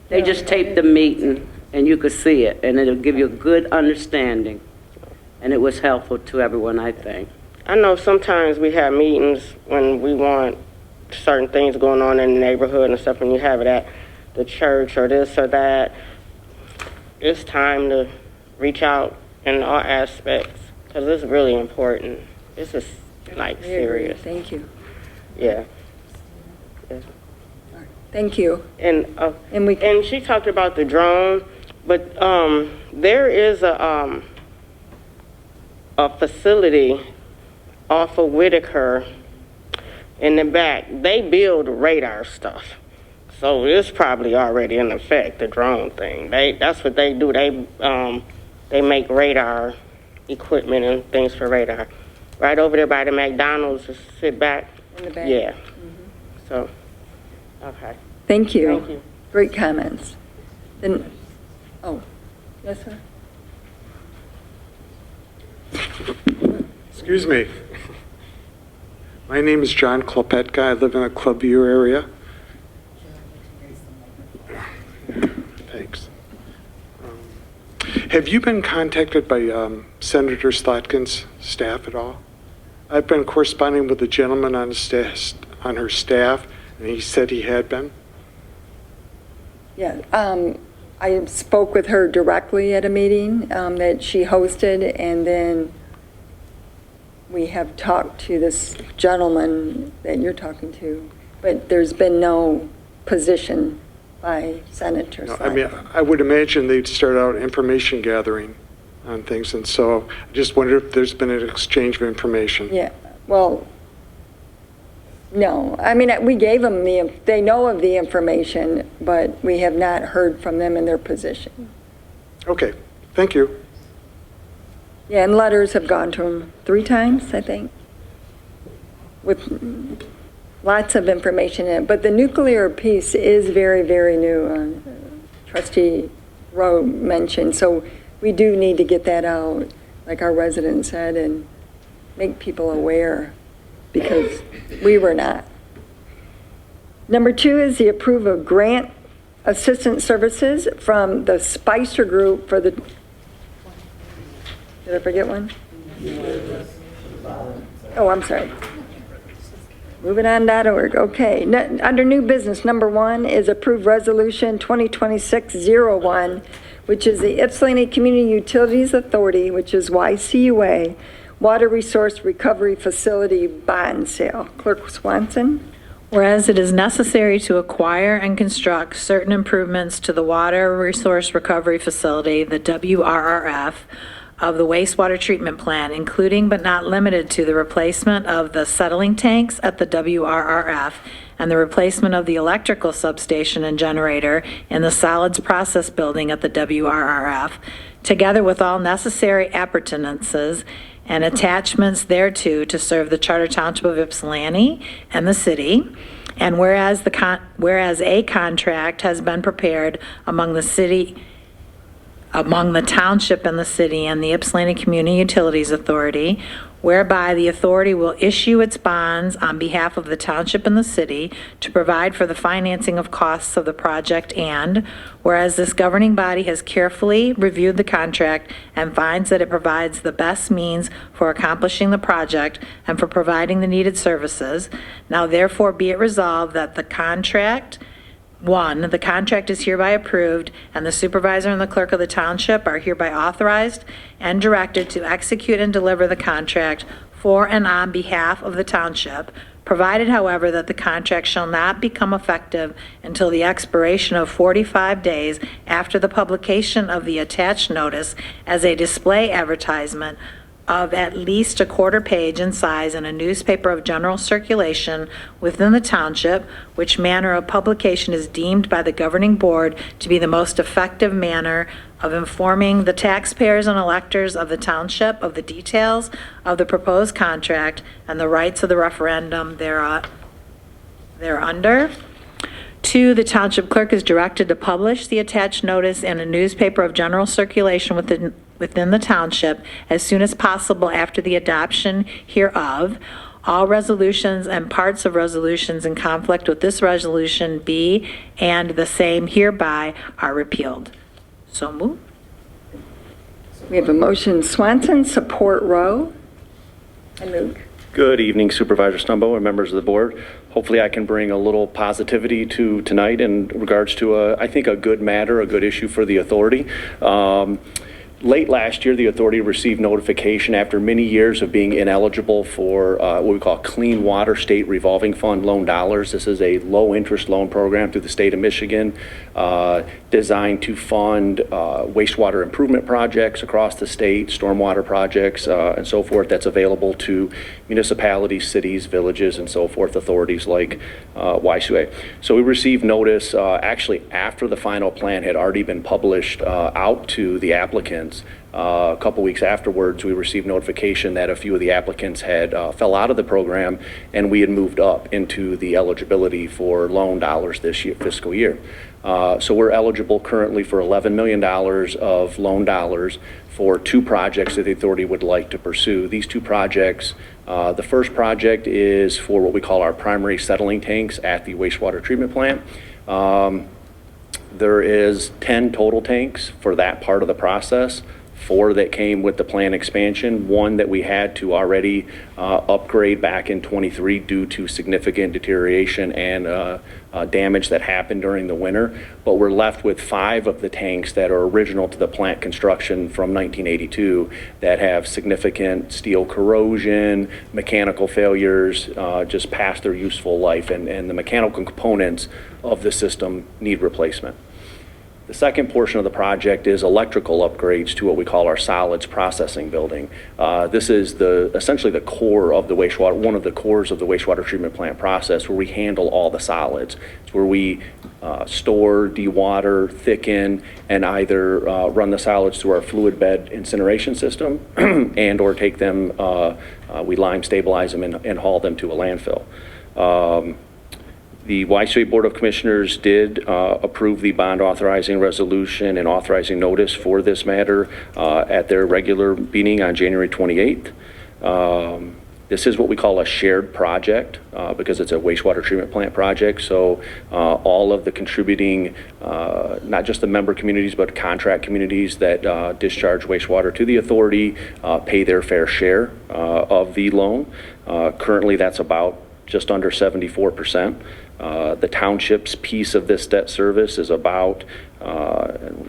they just taped the meeting, and you could see it, and it'll give you a good understanding. And it was helpful to everyone, I think. I know sometimes we have meetings when we want certain things going on in the neighborhood and stuff, when you have it at the church or this or that. It's time to reach out in all aspects, because it's really important. This is like We agree. serious. Thank you. Yeah. Thank you. And And we, and she talked about the drone, but there is a facility off of Whitaker in the back. They build radar stuff, so it's probably already in effect. The drone thing. That's what they do. They make radar equipment and things for radar. Right over there by the McDonald's. Just sit back. in the back. Yeah. So. Okay. Thank you. Thank you. Great comments. Then, oh, yes, sir? Excuse me. My name is John Klopetka. I live in the Clubview area. Thanks. Have you been contacted by Senator Slotkin's staff at all? I've been corresponding with a gentleman on her staff, and he said he had been. Yeah, I spoke with her directly at a meeting that she hosted, and then we have talked to this gentleman that you're talking to, but there's been no position by Senator No, Slotkin. I mean, I would imagine they'd start out information gathering on things, and so I just wonder if there's been an exchange of information. Yeah, well, no. I mean, we gave them they know of the information, but we have not heard from them in their position. Okay, thank you. Yeah, and letters have gone to them 3 times, I think, with lots of information in it. But the nuclear piece is very, very new. Trustee Rowe mentioned, so we do need to get that out, like our resident said, and make people aware, because we were not. Number 2 is the approve of grant assistance services from the Spicer Group for the, did I forget one? Oh, I'm sorry. Moving.org, okay. Under new business, number 1 is approve resolution 2026-01, which is the Ypsilanti Community Utilities Authority, which is YCUA, Water Resource Recovery Facility bond sale. Clerk Swanson? Whereas it is necessary to acquire and construct certain improvements to the Water Resource Recovery Facility, the WRRF, of the wastewater treatment plant, including but not limited to the replacement of the settling tanks at the WRRF and the replacement of the electrical substation and generator in the solids process building at the WRRF, together with all necessary appurtenances and attachments thereto to serve the Charter Township of Ypsilanti and the city. And whereas a contract has been prepared among the township and the city and the Ypsilanti Community Utilities Authority, whereby the authority will issue its bonds on behalf of the township and the city to provide for the financing of costs of the project, and whereas this governing body has carefully reviewed the contract and finds that it provides the best means for accomplishing the project and for providing the needed services, now therefore be it resolved that the contract 1, the contract is hereby approved, and the supervisor and the clerk of the township are hereby authorized and directed to execute and deliver the contract for and on behalf of the township, provided, however, that the contract shall not become effective until the expiration of 45 days after the publication of the attached notice as a display advertisement of at least a quarter page in size in a newspaper of general circulation within the township, which manner of publication is deemed by the governing board to be the most effective manner of informing the taxpayers and electors of the township of the details of the proposed contract and the rights of the referendum thereunder. 2, the township clerk is directed to publish the attached notice in a newspaper of general circulation within the township as soon as possible after the adoption hereof. All resolutions and parts of resolutions in conflict with this resolution be and the same hereby are repealed. So moved. We have a motion Swanson, support Rowe. And Luke. Good evening, Supervisor Stumbo and members of the board. Hopefully I can bring a little positivity to tonight in regards to, I think, a good matter, a good issue for the authority. Late last year, the authority received notification after many years of being ineligible for what we call Clean Water State Revolving Fund loan dollars. This is a low-interest loan program through the state of Michigan designed to fund wastewater improvement projects across the state, stormwater projects, and so forth. That's available to municipalities, cities, villages, and so forth, authorities like YCUA. So we received notice actually after the final plan had already been published out to the applicants. A couple weeks afterwards, we received notification that a few of the applicants had fell out of the program, and we had moved up into the eligibility for loan dollars this year, fiscal year. So we're eligible currently for $11 million of loan dollars for 2 projects that the authority would like to pursue. These 2 projects, the first project is for what we call our primary settling tanks at the wastewater treatment plant. There is 10 total tanks for that part of the process, 4 that came with the plant expansion, 1 that we had to already upgrade back in 23 due to significant deterioration and damage that happened during the winter. But we're left with 5 of the tanks that are original to the plant construction from 1982 that have significant steel corrosion, mechanical failures, just past their useful life, and the mechanical components of the system need replacement. The second portion of the project is electrical upgrades to what we call our solids processing building. This is essentially the core of the wastewater, one of the cores of the wastewater treatment plant process, where we handle all the solids. It's where we store, dewater, thicken, and either run the solids through our fluid bed incineration system and or take them, we lime stabilize them and haul them to a landfill. The YCUA Board of Commissioners did approve the bond authorizing resolution and authorizing notice for this matter at their regular meeting on January 28th. This is what we call a shared project because it's a wastewater treatment plant project. So all of the contributing, not just the member communities, but contract communities that discharge wastewater to the authority pay their fair share of the loan. Currently, that's about just under 74%. The township's piece of this debt service is about,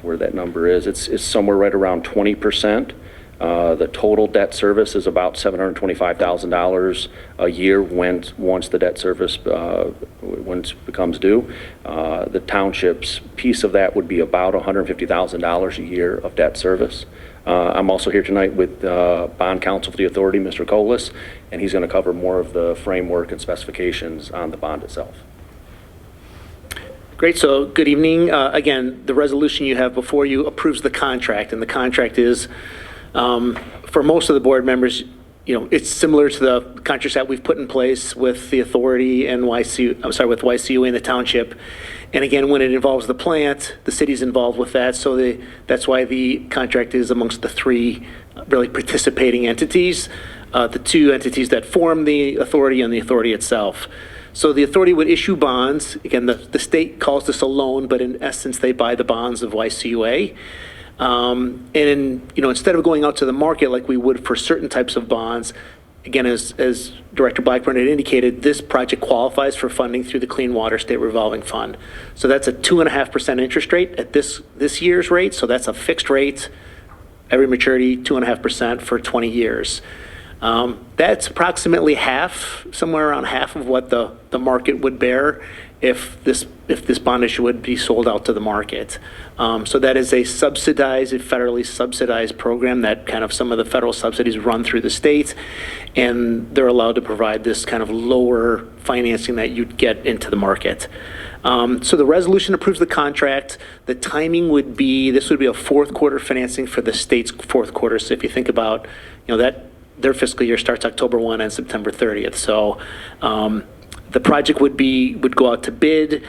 where that number is, it's somewhere right around 20%. The total debt service is about $725,000 a year once the debt service once becomes due. The township's piece of that would be about $150,000 a year of debt service. I'm also here tonight with bond counsel for the authority, Mr. Colas, and he's going to cover more of the framework and specifications on the bond itself. Great. So good evening. Again, the resolution you have before you approves the contract, and the contract is, for most of the board members, it's similar to the contracts that we've put in place with the authority and with YCUA and the township. And again, when it involves the plant, the city's involved with that. So that's why the contract is amongst the 3 really participating entities, the 2 entities that form the authority and the authority itself. So the authority would issue bonds. Again, the state calls this a loan, but in essence, they buy the bonds of YCUA. And instead of going out to the market like we would for certain types of bonds, again, as Director Blackburn had indicated, this project qualifies for funding through the Clean Water State Revolving Fund. So that's a 2.5% interest rate at this year's rate. So that's a fixed rate, every maturity, 2.5% for 20 years. That's approximately half, somewhere around half of what the market would bear if this bond issue would be sold out to the market. So that is a federally subsidized program that kind of some of the federal subsidies run through the state, and they're allowed to provide this kind of lower financing that you'd get into the market. So the resolution approves the contract. The timing would be, this would be a fourth quarter financing for the state's fourth quarter. So if you think about, that their fiscal year starts October 1 and September 30th. So the project would go out to bid.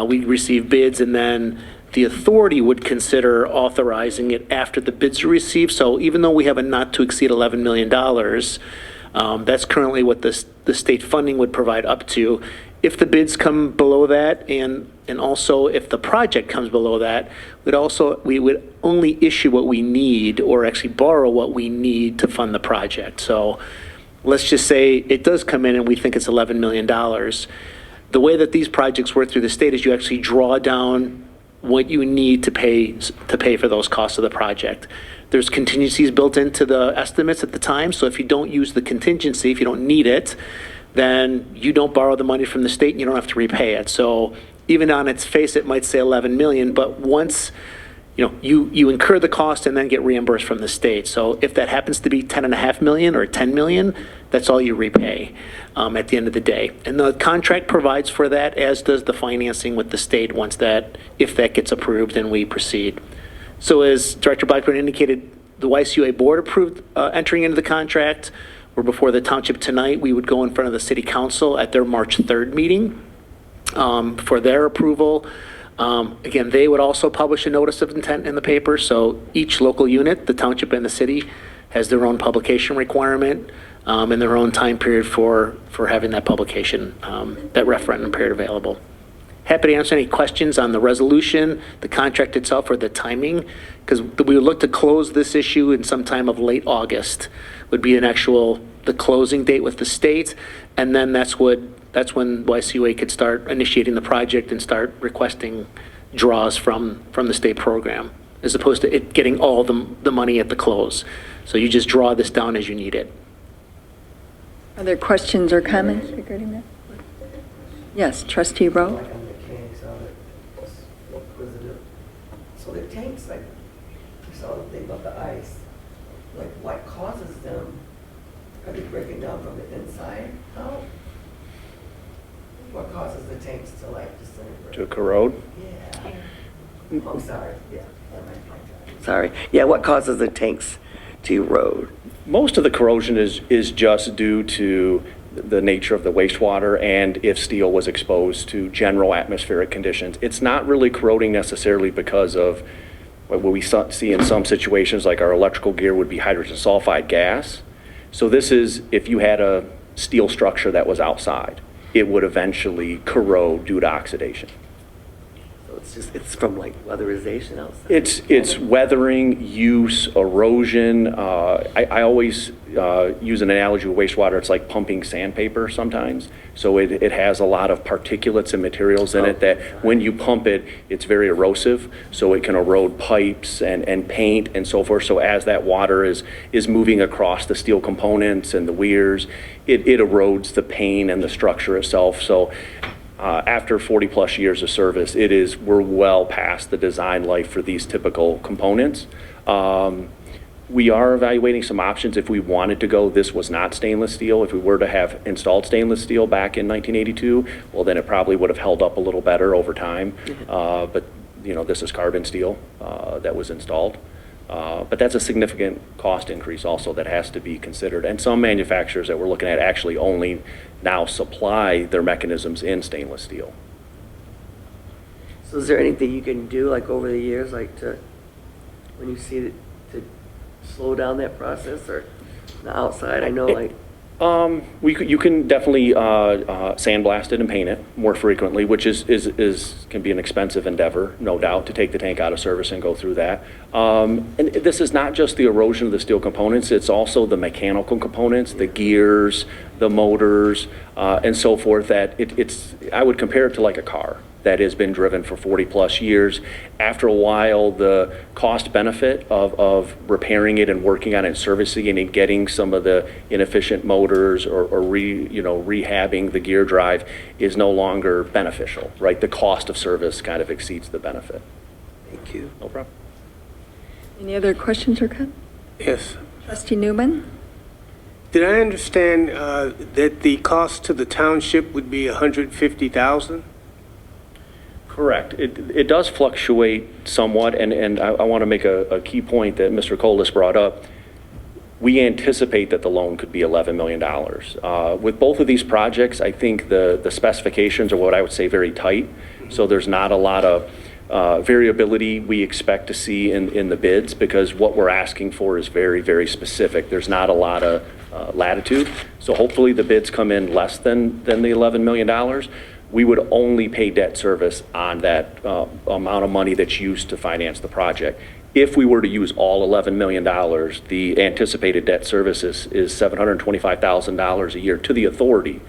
We'd receive bids, and then the authority would consider authorizing it after the bids are received. So even though we have a not to exceed $11 million, that's currently what the state funding would provide up to. If the bids come below that, and also if the project comes below that, we would only issue what we need, or actually borrow what we need to fund the project. So let's just say it does come in and we think it's $11 million. The way that these projects work through the state is you actually draw down what you need to pay for those costs of the project. There's contingencies built into the estimates at the time, so if you don't use the contingency, if you don't need it, then you don't borrow the money from the state and you don't have to repay it. So even on its face, it might say 11 million, but once you incur the cost and then get reimbursed from the state. So if that happens to be 10.5 million or 10 million, that's all you repay at the end of the day. And the contract provides for that, as does the financing with the state if that gets approved and we proceed. So as Director Blackburn indicated, the YCUA board approved entering into the contract. We're before the township tonight. We would go in front of the city council at their March 3rd meeting for their approval. Again, they would also publish a notice of intent in the paper. So each local unit, the township and the city, has their own publication requirement and their own time period for having that publication, that referendum period available. Happy to answer any questions on the resolution, the contract itself, or the timing, because we would look to close this issue in some time of late August would be the closing date with the state, and then that's when YCUA could start initiating the project and start requesting draws from the state program, as opposed to it getting all the money at the close. So you just draw this down as you need it. Are there questions or comments regarding that? Yes, Trustee Rowe? Like on the mechanics of it, just inquisitive. So the tanks, like, you saw the thing about the ice, like what causes them? Are they breaking down from the inside out? What causes the tanks to like disintegrate? To corrode? Yeah. I'm sorry, yeah. Sorry. Yeah, what causes the tanks to erode? Most of the corrosion is just due to the nature of the wastewater and if steel was exposed to general atmospheric conditions. It's not really corroding necessarily because of what we see in some situations, like our electrical gear would be hydrogen sulfide gas. So this is, if you had a steel structure that was outside, it would eventually corrode due to oxidation. So it's from like weatherization outside? It's weathering, use, erosion. I always use an analogy with wastewater. It's like pumping sandpaper sometimes. So it has a lot of particulates and materials in it that when you pump it, it's very erosive. So it can erode pipes and paint and so forth. So as that water is moving across the steel components and the weirs, it erodes the pane and the structure itself. So after 40 plus years of service, we're well past the design life for these typical components. We are evaluating some options if we wanted to go. This was not stainless steel. If we were to have installed stainless steel back in 1982, well, then it probably would have held up a little better over time. But this is carbon steel that was installed. But that's a significant cost increase also that has to be considered. And some manufacturers that we're looking at actually only now supply their mechanisms in stainless steel. So is there anything you can do like over the years, like when you see it, to slow down that process or on the outside? I know like You can definitely sandblast it and paint it more frequently, which can be an expensive endeavor, no doubt, to take the tank out of service and go through that. And this is not just the erosion of the steel components, it's also the mechanical components, the gears, the motors, and so forth, that I would compare it to like a car that has been driven for 40-plus years. After a while, the cost benefit of repairing it and working on it and servicing it and getting some of the inefficient motors or rehabbing the gear drive is no longer beneficial, right? The cost of service kind of exceeds the benefit. Thank you. No problem. Any other questions or comments? Yes. Trustee Newman? Did I understand that the cost to the township would be $150,000? Correct. It does fluctuate somewhat, and I want to make a key point that Mr. Colas brought up. We anticipate that the loan could be $11 million. With both of these projects, I think the specifications are what I would say very tight, so there's not a lot of variability we expect to see in the bids, because what we're asking for is very, very specific. There's not a lot of latitude, so hopefully the bids come in less than the $11 million. We would only pay debt service on that amount of money that's used to finance the project. If we were to use all $11 million, the anticipated debt service is $725,000 a year to the authority.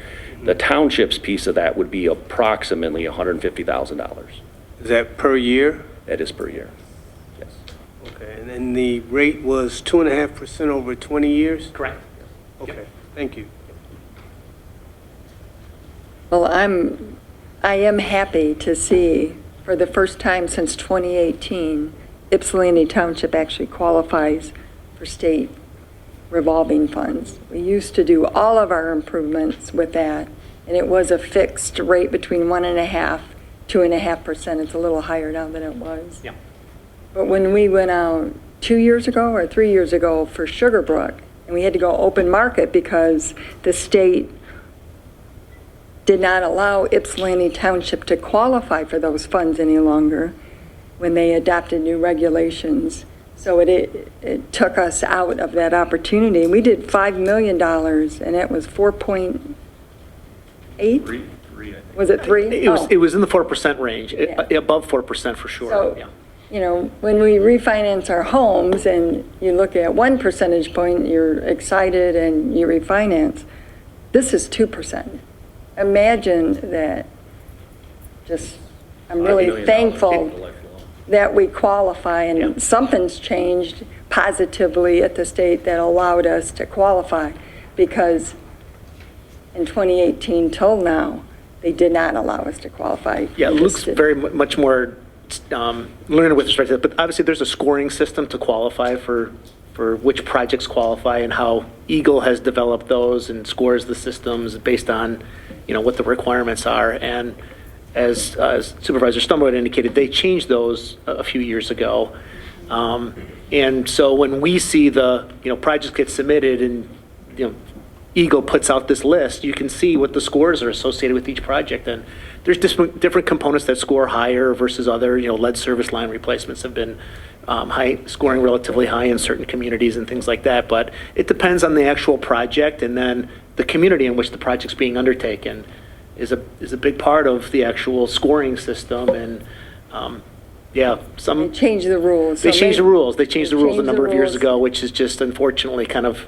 The township's piece of that would be approximately $150,000. Is that per year? That is per year, yes. Okay, and then the rate was 2.5% over 20 years? Correct. Okay, thank you. Well, I am happy to see, for the first time since 2018, Ypsilanti Township actually qualifies for state revolving funds. We used to do all of our improvements with that, and it was a fixed rate between 1.5%, 2.5%. It's a little higher now than it was. Yeah. But when we went out 2 years ago or 3 years ago for Sugarbrook, and we had to go open market because the state did not allow Ypsilanti Township to qualify for those funds any longer when they adopted new regulations. So it took us out of that opportunity. We did $5 million, and it was 4.8? Three, I think. Was it 3? It was in the 4% range, Yeah. above 4% for sure. So, Yeah. When we refinance our homes and you look at 1 percentage point, you're excited and you refinance. This is 2%. Imagine that. I'm really thankful that we qualify, and Yeah. something's changed positively at the state that allowed us to qualify, because in 2018 till now, they did not allow us to qualify. Yeah, We Luke's just did- very much more learned with respect to that, but obviously there's a scoring system to qualify for which projects qualify, and how Eagle has developed those and scores the systems based on, what the requirements are. And as Supervisor Stumbo had indicated, they changed those a few years ago. And so when we see the, projects get submitted and, Eagle puts out this list, you can see what the scores are associated with each project. And there's different components that score higher versus other. Lead service line replacements have been scoring relatively high in certain communities and things like that. But it depends on the actual project, and then the community in which the project's being undertaken is a big part of the actual scoring system. And They changed the rules. They So changed the rules. They changed the rules a changed the number of years rules. ago, which is just unfortunately kind of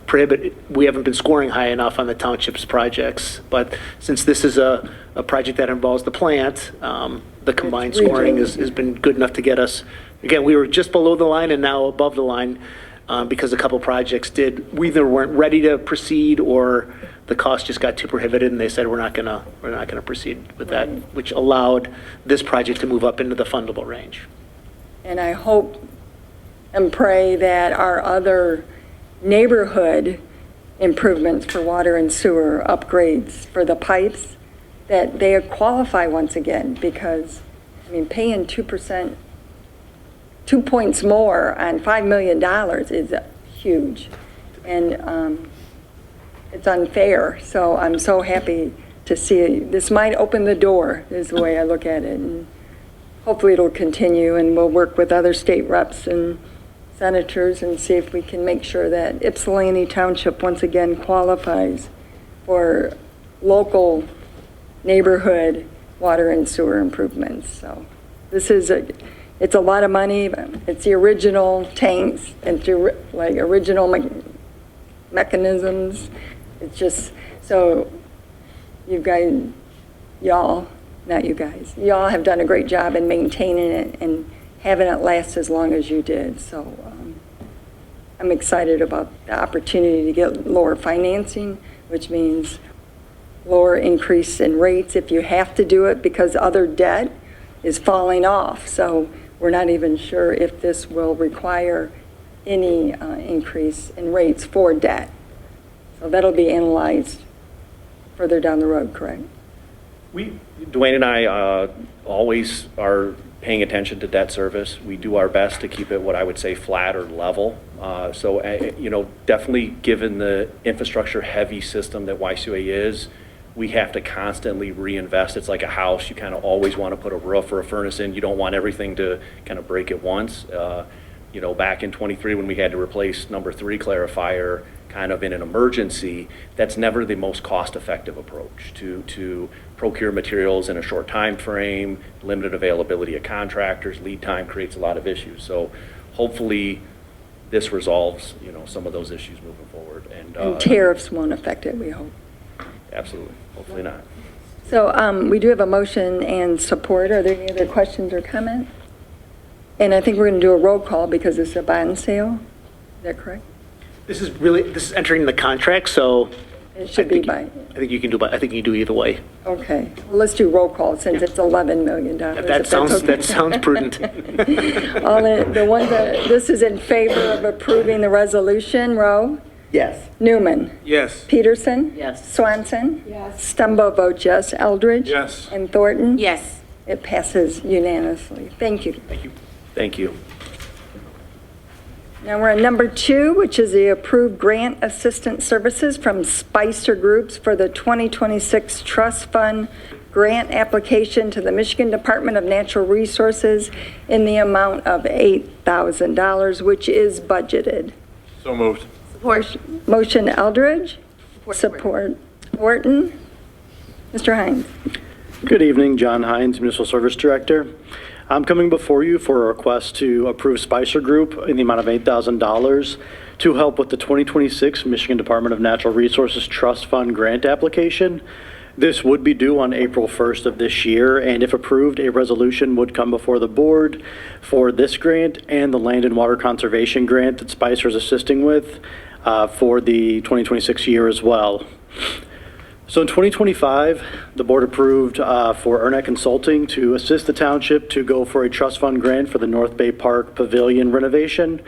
prohibited. We haven't been scoring high enough on the township's projects. But since this is a project that involves the plant, the combined It's scoring region. has been good enough to get us, again, we were just below the line and now above the line because a couple projects we either weren't ready to proceed, or the cost just got too prohibitive and they said we're not gonna proceed with that, which allowed this project to move up into the fundable range. And I hope and pray that our other neighborhood improvements for water and sewer upgrades for the pipes, that they qualify once again, because, paying 2%, 2 points more on $5 million is huge. And it's unfair. So I'm so happy to see this might open the door, is the way I look at it. And hopefully it'll continue, and we'll work with other state reps and senators and see if we can make sure that Ypsilanti Township once again qualifies for local neighborhood water and sewer improvements. So this is it's a lot of money. It's the original tanks and like original mechanisms. It's just, so you guys, y'all have done a great job in maintaining it and having it last as long as you did. So I'm excited about the opportunity to get lower financing, which means lower increase in rates if you have to do it because other debt is falling off. So we're not even sure if this will require any increase in rates for debt. So that'll be analyzed further down the road, correct? Dwayne and I always are paying attention to debt service. We do our best to keep it what I would say flat or level. Definitely given the infrastructure heavy system that YCA is, we have to constantly reinvest. It's like a house. You kind of always want to put a roof or a furnace in. You don't want everything to kind of break at once. Back in 23 when we had to replace number 3 clarifier kind of in an emergency, that's never the most cost-effective approach to procure materials in a short time frame, limited availability of contractors, lead time creates a lot of issues. So hopefully this resolves, some of those issues moving forward. And tariffs won't affect it, we hope. Absolutely. Hopefully not. So we do have a motion and support. Are there any other questions or comments? And I think we're going to do a roll call because it's a bond sale. Is that correct? This is entering the contract, so It should be by, I think you can do either way. okay. Well, let's do roll call since it's $11 million. That sounds prudent. This is in favor of approving the resolution. Rowe? Yes. Newman? Yes. Peterson? Yes. Swanson? Yes. Stumbo votes yes. Eldridge? Yes. And Thornton? Yes. It passes unanimously. Thank you. Thank you. Now we're on number 2, which is the approved grant assistance services from Spicer Groups for the 2026 Trust Fund grant application to the Michigan Department of Natural Resources in the amount of $8,000, which is budgeted. So moved. Motion Eldridge, support Thornton. Mr. Hines. Good evening, John Hines, Municipal Service Director. I'm coming before you for a request to approve Spicer Group in the amount of $8,000 to help with the 2026 Michigan Department of Natural Resources Trust Fund grant application. This would be due on April 1st of this year, and if approved, a resolution would come before the board for this grant and the Land and Water Conservation grant that Spicer is assisting with for the 2026 year as well. So in 2025, the board approved for Ernet Consulting to assist the township to go for a trust fund grant for the North Bay Park Pavilion renovation.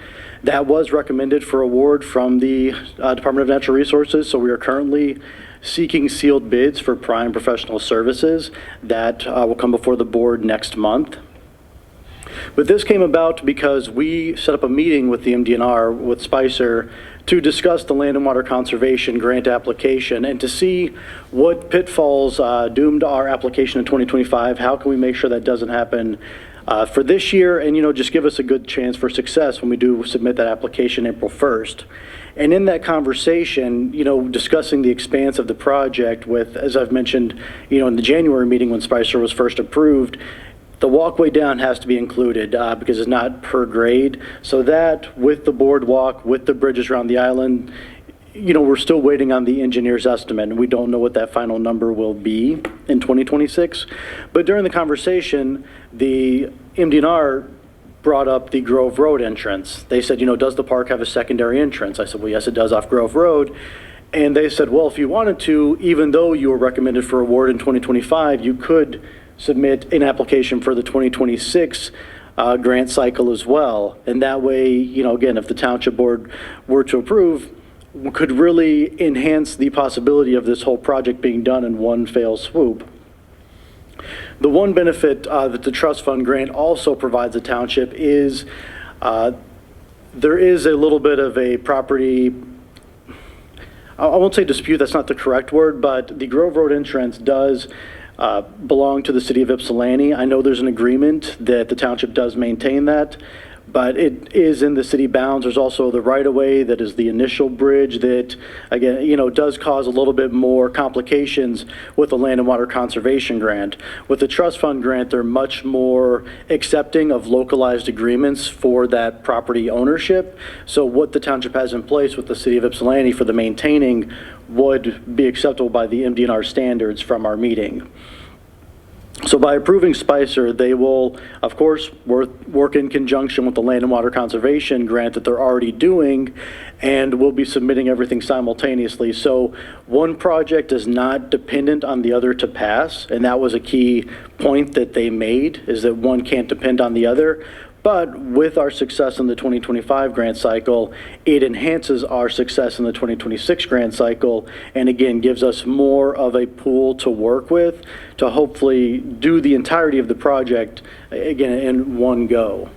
That was recommended for award from the Department of Natural Resources, so we are currently seeking sealed bids for prime professional services. That will come before the board next month. But this came about because we set up a meeting with the MDNR, with Spicer, to discuss the Land and Water Conservation grant application and to see what pitfalls doomed our application in 2025. How can we make sure that doesn't happen for this year, and just give us a good chance for success when we do submit that application April 1st. And in that conversation, discussing the expanse of the project with, as I've mentioned, in the January meeting when Spicer was first approved, the walkway down has to be included because it's not per grade. So that, with the boardwalk, with the bridges around the island, we're still waiting on the engineer's estimate, and we don't know what that final number will be in 2026. But during the conversation, the MDNR brought up the Grove Road entrance. They said, does the park have a secondary entrance? I said, well, yes, it does off Grove Road. And they said, well, if you wanted to, even though you were recommended for award in 2025, you could submit an application for the 2026 grant cycle as well. And that way, again, if the township board were to approve, could really enhance the possibility of this whole project being done in one fell swoop. The one benefit that the trust fund grant also provides the township is there is a little bit of a property, I won't say dispute, that's not the correct word, but the Grove Road entrance does belong to the city of Ypsilanti. I know there's an agreement that the township does maintain that, but it is in the city bounds. There's also the right-of-way that is the initial bridge that, again, does cause a little bit more complications with the Land and Water Conservation Grant. With the trust fund grant, they're much more accepting of localized agreements for that property ownership. So what the township has in place with the city of Ypsilanti for the maintaining would be acceptable by the MDNR standards from our meeting. So by approving Spicer, they will, of course, work in conjunction with the Land and Water Conservation Grant that they're already doing, and we'll be submitting everything simultaneously. So one project is not dependent on the other to pass, and that was a key point that they made, is that one can't depend on the other. But with our success in the 2025 grant cycle, it enhances our success in the 2026 grant cycle, and again, gives us more of a pool to work with to hopefully do the entirety of the project, again, in one go.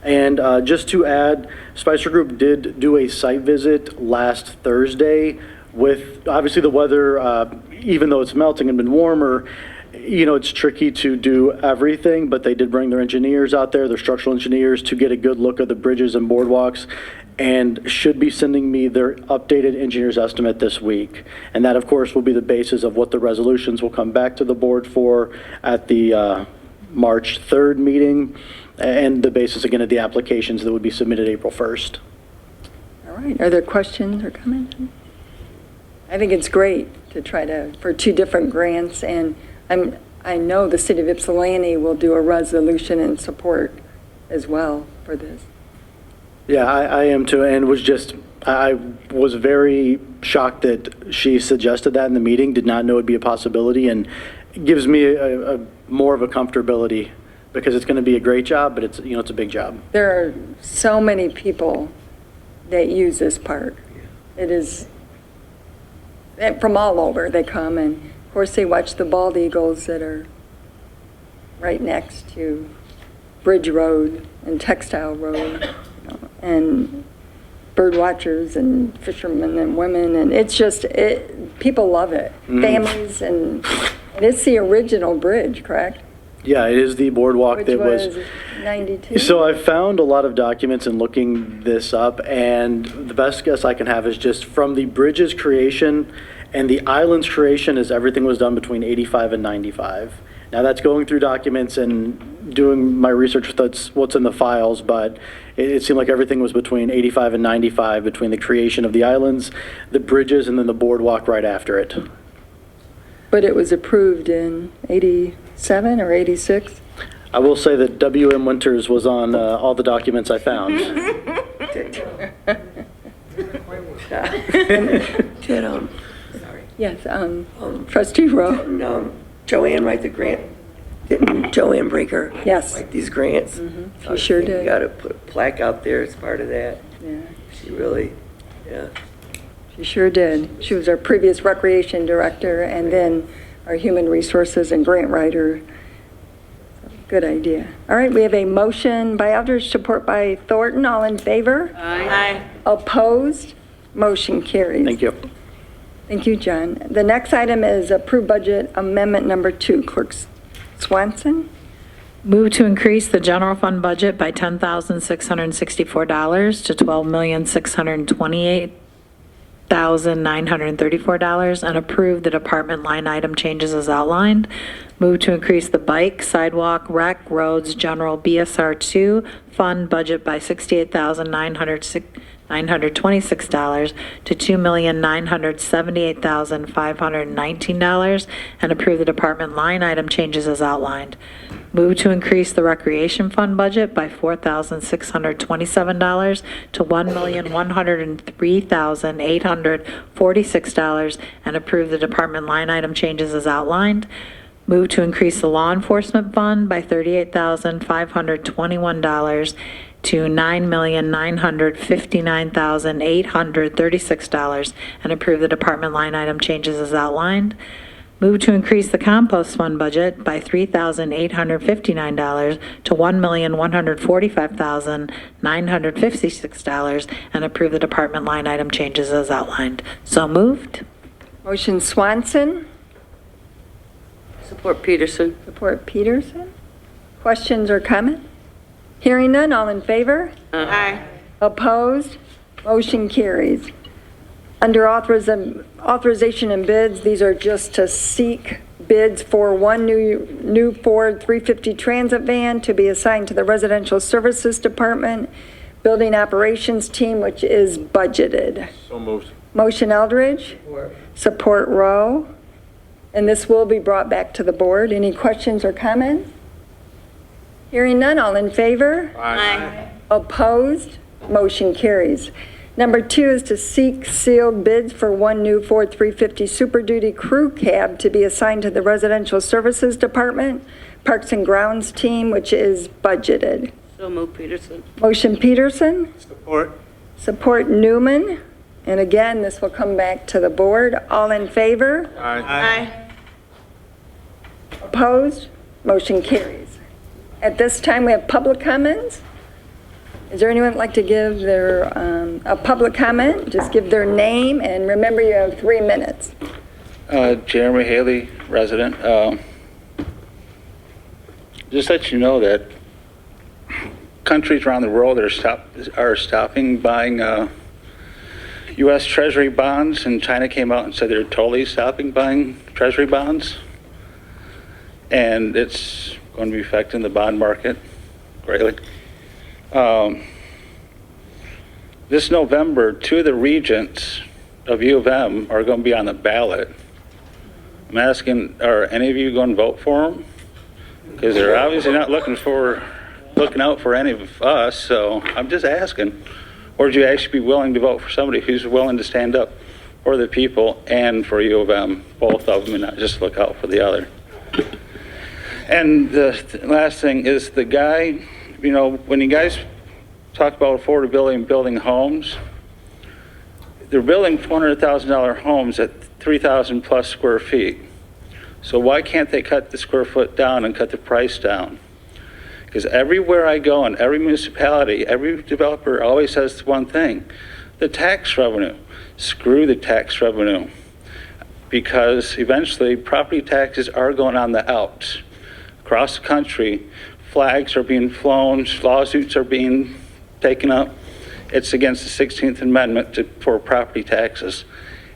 And just to add, Spicer Group did do a site visit last Thursday with, obviously the weather, even though it's melting and been warmer, it's tricky to do everything, but they did bring their engineers out there, their structural engineers, to get a good look at the bridges and boardwalks, and should be sending me their updated engineer's estimate this week. And that, of course, will be the basis of what the resolutions will come back to the board for at the March 3rd meeting, and the basis, again, of the applications that would be submitted April 1st. All right, are there questions or comments? I think it's great to try for two different grants, and I know the city of Ypsilanti will do a resolution in support as well for this. Yeah, I am too, and I was very shocked that she suggested that in the meeting, did not know it'd be a possibility, and it gives me a more of a comfortability, because it's going to be a great job, but it's a big job. There are so many people that use this park. It is, from all over they come, and of course they watch the bald eagles that are right next to Bridge Road and Textile Road, and bird watchers and fishermen and women, and it's just, people love it. Families, and it's the original bridge, correct? Yeah, it is the boardwalk Which that was 92? So I found a lot of documents in looking this up, and the best guess I can have is just from the bridge's creation and the island's creation, is everything was done between 85 and 95. Now that's going through documents and doing my research with what's in the files, but it seemed like everything was between 85 and 95, between the creation of the islands, the bridges, and then the boardwalk right after it. But it was approved in 87 or 86? I will say that W.M. Winters was on all the documents I found. Did, Yes, trustee Rowe. didn't, Joanne write the grant? Didn't Joanne Breaker Yes. write these grants? She sure did. You got to put a plaque out there as part of that. Yeah, She really, yeah. she sure did. She was our previous recreation director, and then our human resources and grant writer. Good idea. All right, we have a motion by Eldridge, support by Thornton. All in favor? Aye. Opposed? Motion carries. Thank you. Thank you, John. The next item is approved budget amendment number 2. Clerk Swanson? Move to increase the general fund budget by $10,664 to $12,628,934, and approve the department line item changes as outlined. Move to increase the bike, sidewalk, rec, roads, general BSR 2 fund budget by $68,926 to $2,978,519, and approve the department line item changes as outlined. Move to increase the recreation fund budget by $4,627 to $1,103,846, and approve the department line item changes as outlined. Move to increase the law enforcement fund by $38,521 to $9,959,836, and approve the department line item changes as outlined. Move to increase the compost fund budget by $3,859 to $1,145,956, and approve the department line item changes as outlined. So moved. Motion Swanson, Support Peterson. support Peterson. Questions or comment? Hearing none, all in favor? Aye. Opposed? Motion carries. Under authorization and bids, these are just to seek bids for one new Ford 350 Transit van to be assigned to the Residential Services Department Building Operations Team, which is budgeted. So moved. Motion Eldridge. Support Rowe. And this will be brought back to the board. Any questions or comments? Hearing none, all in favor? Aye. Opposed? Motion carries. Number 2 is to seek sealed bids for one new Ford 350 Super Duty Crew Cab to be assigned to the Residential Services Department Parks and Grounds Team, which is budgeted. So move, Peterson. Motion Peterson. Support. Support Newman. And again, this will come back to the board. All in favor? Aye. Opposed? Motion carries. At this time, we have public comments. Is there anyone who'd like to give their, a public comment? Just give their name, and remember you have 3 minutes. Jeremy Haley, resident. Just let you know that countries around the world are stopping buying U.S. Treasury bonds, and China came out and said they're totally stopping buying Treasury bonds, and it's going to be affecting the bond market greatly. This November, 2 of the regents of U of M are going to be on the ballot. I'm asking, are any of you going to vote for them? Because they're obviously not looking out for any of us, so I'm just asking. Or would you actually be willing to vote for somebody who's willing to stand up for the people and for U of M, both of them, and not just look out for the other? And the last thing is the guy, you know, when you guys talk about affordability and building homes, they're building $400,000 homes at 3,000 plus square feet. So why can't they cut the square foot down and cut the price down? Because everywhere I go in every municipality, every developer always says one thing: the tax revenue. Screw the tax revenue. Because eventually property taxes are going on the outs. Across the country, flags are being flown, lawsuits are being taken up. It's against the 16th Amendment for property taxes,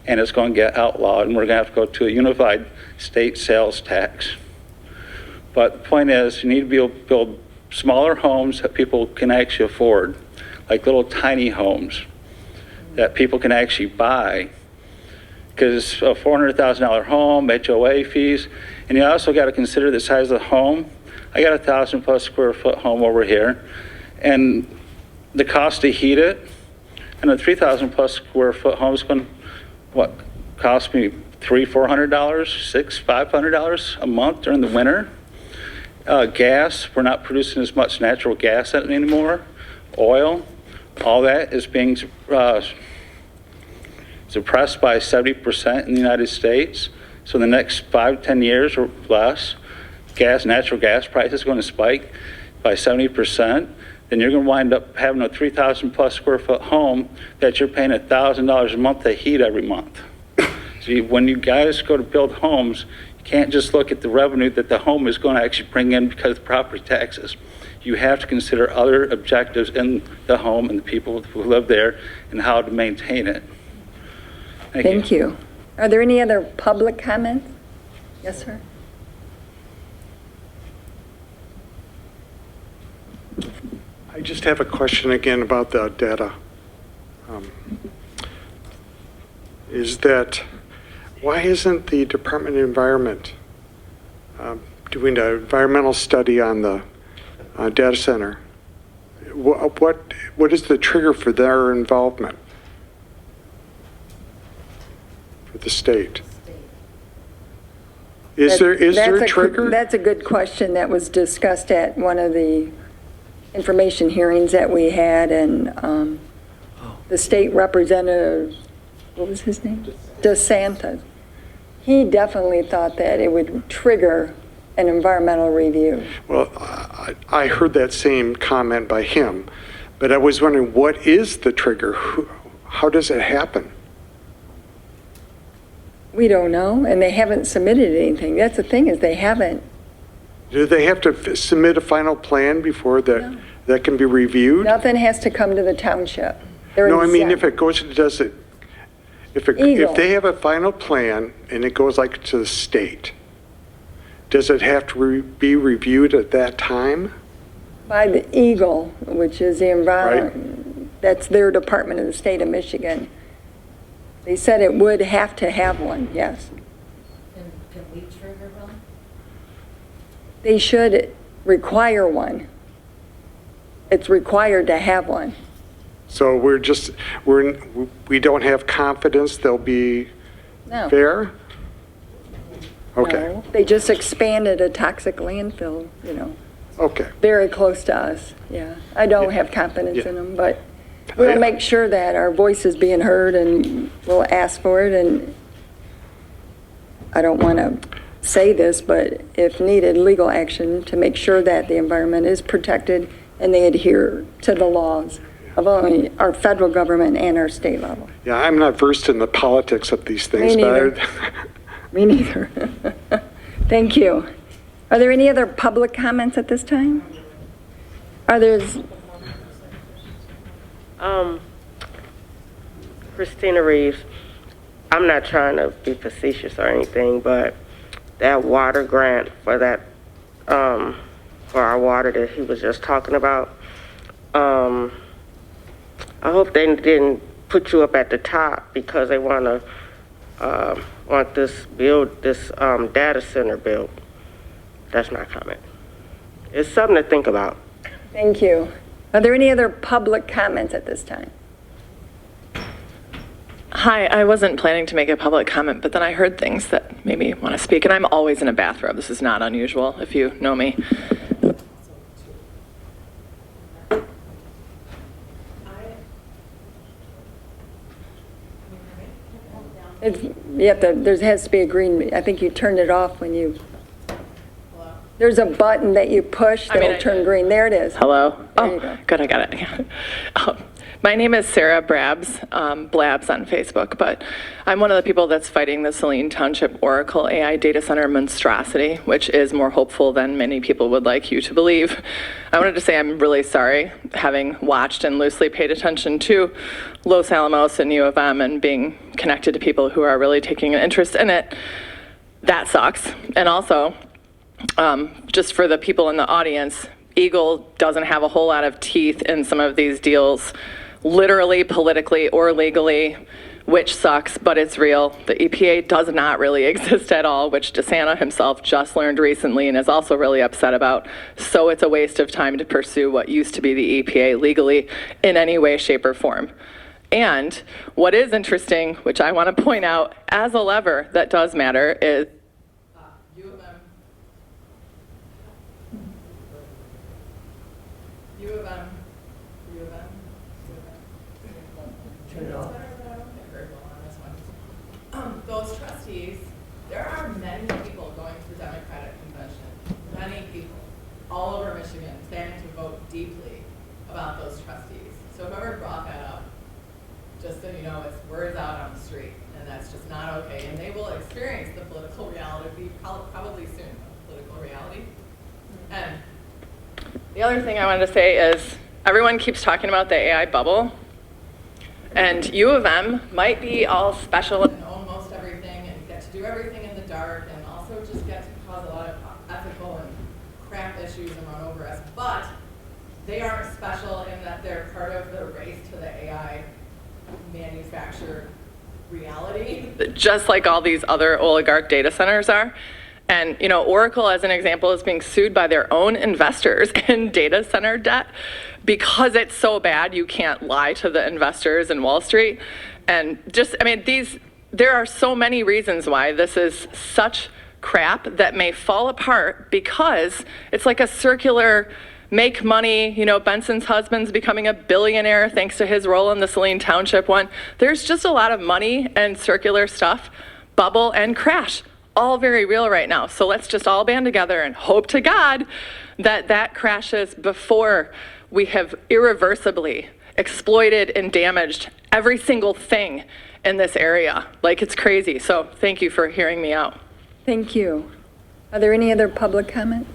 and it's going to get outlawed, and we're going to have to go to a unified state sales tax. But the point is, you need to be able to build smaller homes that people can actually afford, like little tiny homes that people can actually buy. Because a $400,000 home, HOA fees, and you also got to consider the size of the home. I got a 1,000 plus square foot home over here, and the cost to heat it, and a 3,000 plus square foot home is going to, cost me $300-400, $500 a month during the winter. Gas, we're not producing as much natural gas anymore. Oil, all that is being suppressed by 70% in the United States. So in the next 5-10 years or less, natural gas prices are going to spike by 70%. Then you're going to wind up having a 3,000 plus square foot home that you're paying $1,000 a month to heat every month. So when you guys go to build homes, you can't just look at the revenue that the home is going to actually bring in because of property taxes. You have to consider other objectives in the home and the people who live there and how to maintain it. Thank you. Are there any other public comments? Yes, sir. I just have a question again about the data. Is that, why isn't the Department of Environment doing an environmental study on the data center? What is the trigger for their involvement for the state? Is there a trigger? That's a good question that was discussed at one of the information hearings that we had, and the state representative, what was his name? DeSantis. He definitely thought that it would trigger an environmental review. Well, I heard that same comment by him, but I was wondering, what is the trigger? How does it happen? We don't know, and they haven't submitted anything. That's the thing, is they haven't. Do they have to submit a final plan before that that can be reviewed? Nothing has to come to the township. They're No, I mean, exempt. if it goes, does it, if Eagle. they have a final plan and it goes like to the state, does it have to be reviewed at that time? By the Eagle, which is the environment, that's their department of the state of Michigan. They said it would have to have one, yes. Can we trigger one? They should require one. It's required to have one. So we don't have confidence they'll be No. fair? Okay, No. They just expanded a toxic landfill, okay. very close to us, yeah. I don't have confidence in them, but we'll make sure that our voice is being heard and we'll ask for it. And I don't want to say this, but if needed, legal action to make sure that the environment is protected and they adhere to the laws of only our federal government and our state level. Yeah, I'm not versed in the politics of these things, Me neither. but Me neither. Thank you. Are there any other public comments at this time? Are there? Christina Reeves, I'm not trying to be facetious or anything, but that water grant for that, for our water that he was just talking about, I hope they didn't put you up at the top because they want this data center built. That's my comment. It's something to think about. Thank you. Are there any other public comments at this time? Hi, I wasn't planning to make a public comment, but then I heard things that made me want to speak, and I'm always in a bathrobe. This is not unusual if you know me. There has to be a green, I think you turned it off when you, there's a button that you push that'll turn green. There it is. Hello? There you go. Good, I got it. My name is Sarah Brabs, Blabs on Facebook, but I'm one of the people that's fighting the Saline Township Oracle AI data center monstrosity, which is more hopeful than many people would like you to believe. I wanted to say I'm really sorry, having watched and loosely paid attention to Los Alamos and U of M and being connected to people who are really taking an interest in it. That sucks. And also, just for the people in the audience, Eagle doesn't have a whole lot of teeth in some of these deals, literally, politically, or legally, which sucks, but it's real. The EPA does not really exist at all, which DeSantis himself just learned recently and is also really upset about. So it's a waste of time to pursue what used to be the EPA legally in any way, shape, or form. And what is interesting, which I want to point out as a lever that does matter, is U of M. Those trustees, there are many people going to the Democratic Convention, many people all over Michigan planning to vote deeply about those trustees. So whoever brought that up, just so you know, it's words out on the street, and that's just not okay. And they will experience the political reality, probably soon, political reality. And the other thing I wanted to say is everyone keeps talking about the AI bubble, and U of M might be all special and own most everything and get to do everything in the dark and also just get to cause a lot of ethical and crap issues and run over us, but they aren't special in that they're part of the race to the AI manufactured reality, just like all these other oligarch data centers are. And, Oracle, as an example, is being sued by their own investors in data center debt because it's so bad you can't lie to the investors in Wall Street. And there are so many reasons why this is such crap that may fall apart because it's like a circular make money. Benson's husband's becoming a billionaire thanks to his role in the Saline Township one. There's just a lot of money and circular stuff, bubble and crash. All very real right now. So let's just all band together and hope to God that that crashes before we have irreversibly exploited and damaged every single thing in this area. Like, it's crazy. So thank you for hearing me out. Thank you. Are there any other public comment?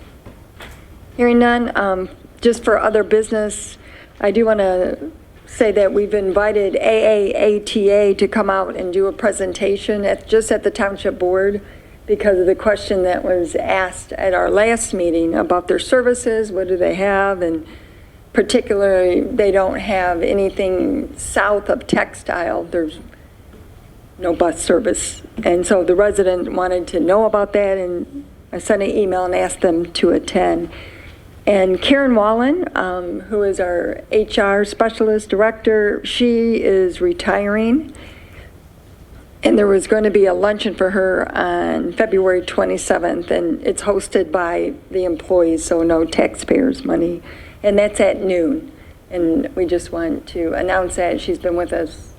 Hearing none, just for other business, I do want to say that we've invited AAATA to come out and do a presentation just at the Township Board because of the question that was asked at our last meeting about their services, what do they have, and particularly, they don't have anything south of Textile. There's no bus service. And so the resident wanted to know about that, and I sent an email and asked them to attend. And Karen Wallen, who is our HR specialist director, she is retiring. And there was going to be a luncheon for her on February 27th, and it's hosted by the employees, so no taxpayers' money. And that's at noon. And we just want to announce that she's been with us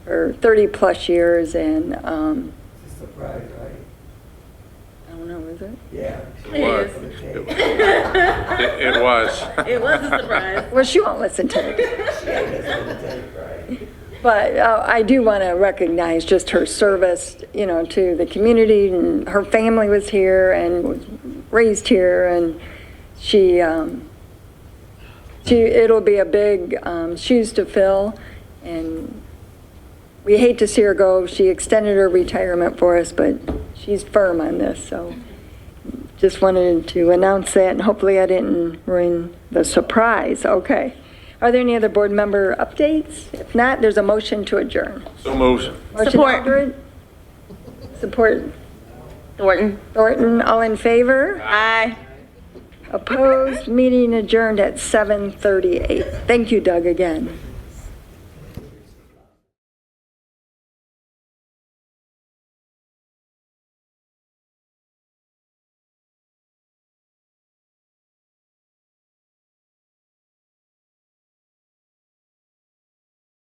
for 30-plus years, and It's a surprise, right? I don't know, is it? Yeah. It was. It was. It was a surprise. Well, she won't listen to me. But I do want to recognize just her service, you know, to the community, and her family was here and was raised here, and it'll be a big shoes to fill, and we hate to see her go. She extended her retirement for us, but she's firm on this, so just wanted to announce that, and hopefully I didn't ruin the surprise. Okay. Are there any other board member updates? If not, there's a motion to adjourn. So moves. Motion Support. Eldred? Support Thornton. Thornton. All in favor? Aye. Opposed? Meeting adjourned at 7:38. Thank you, Doug, again.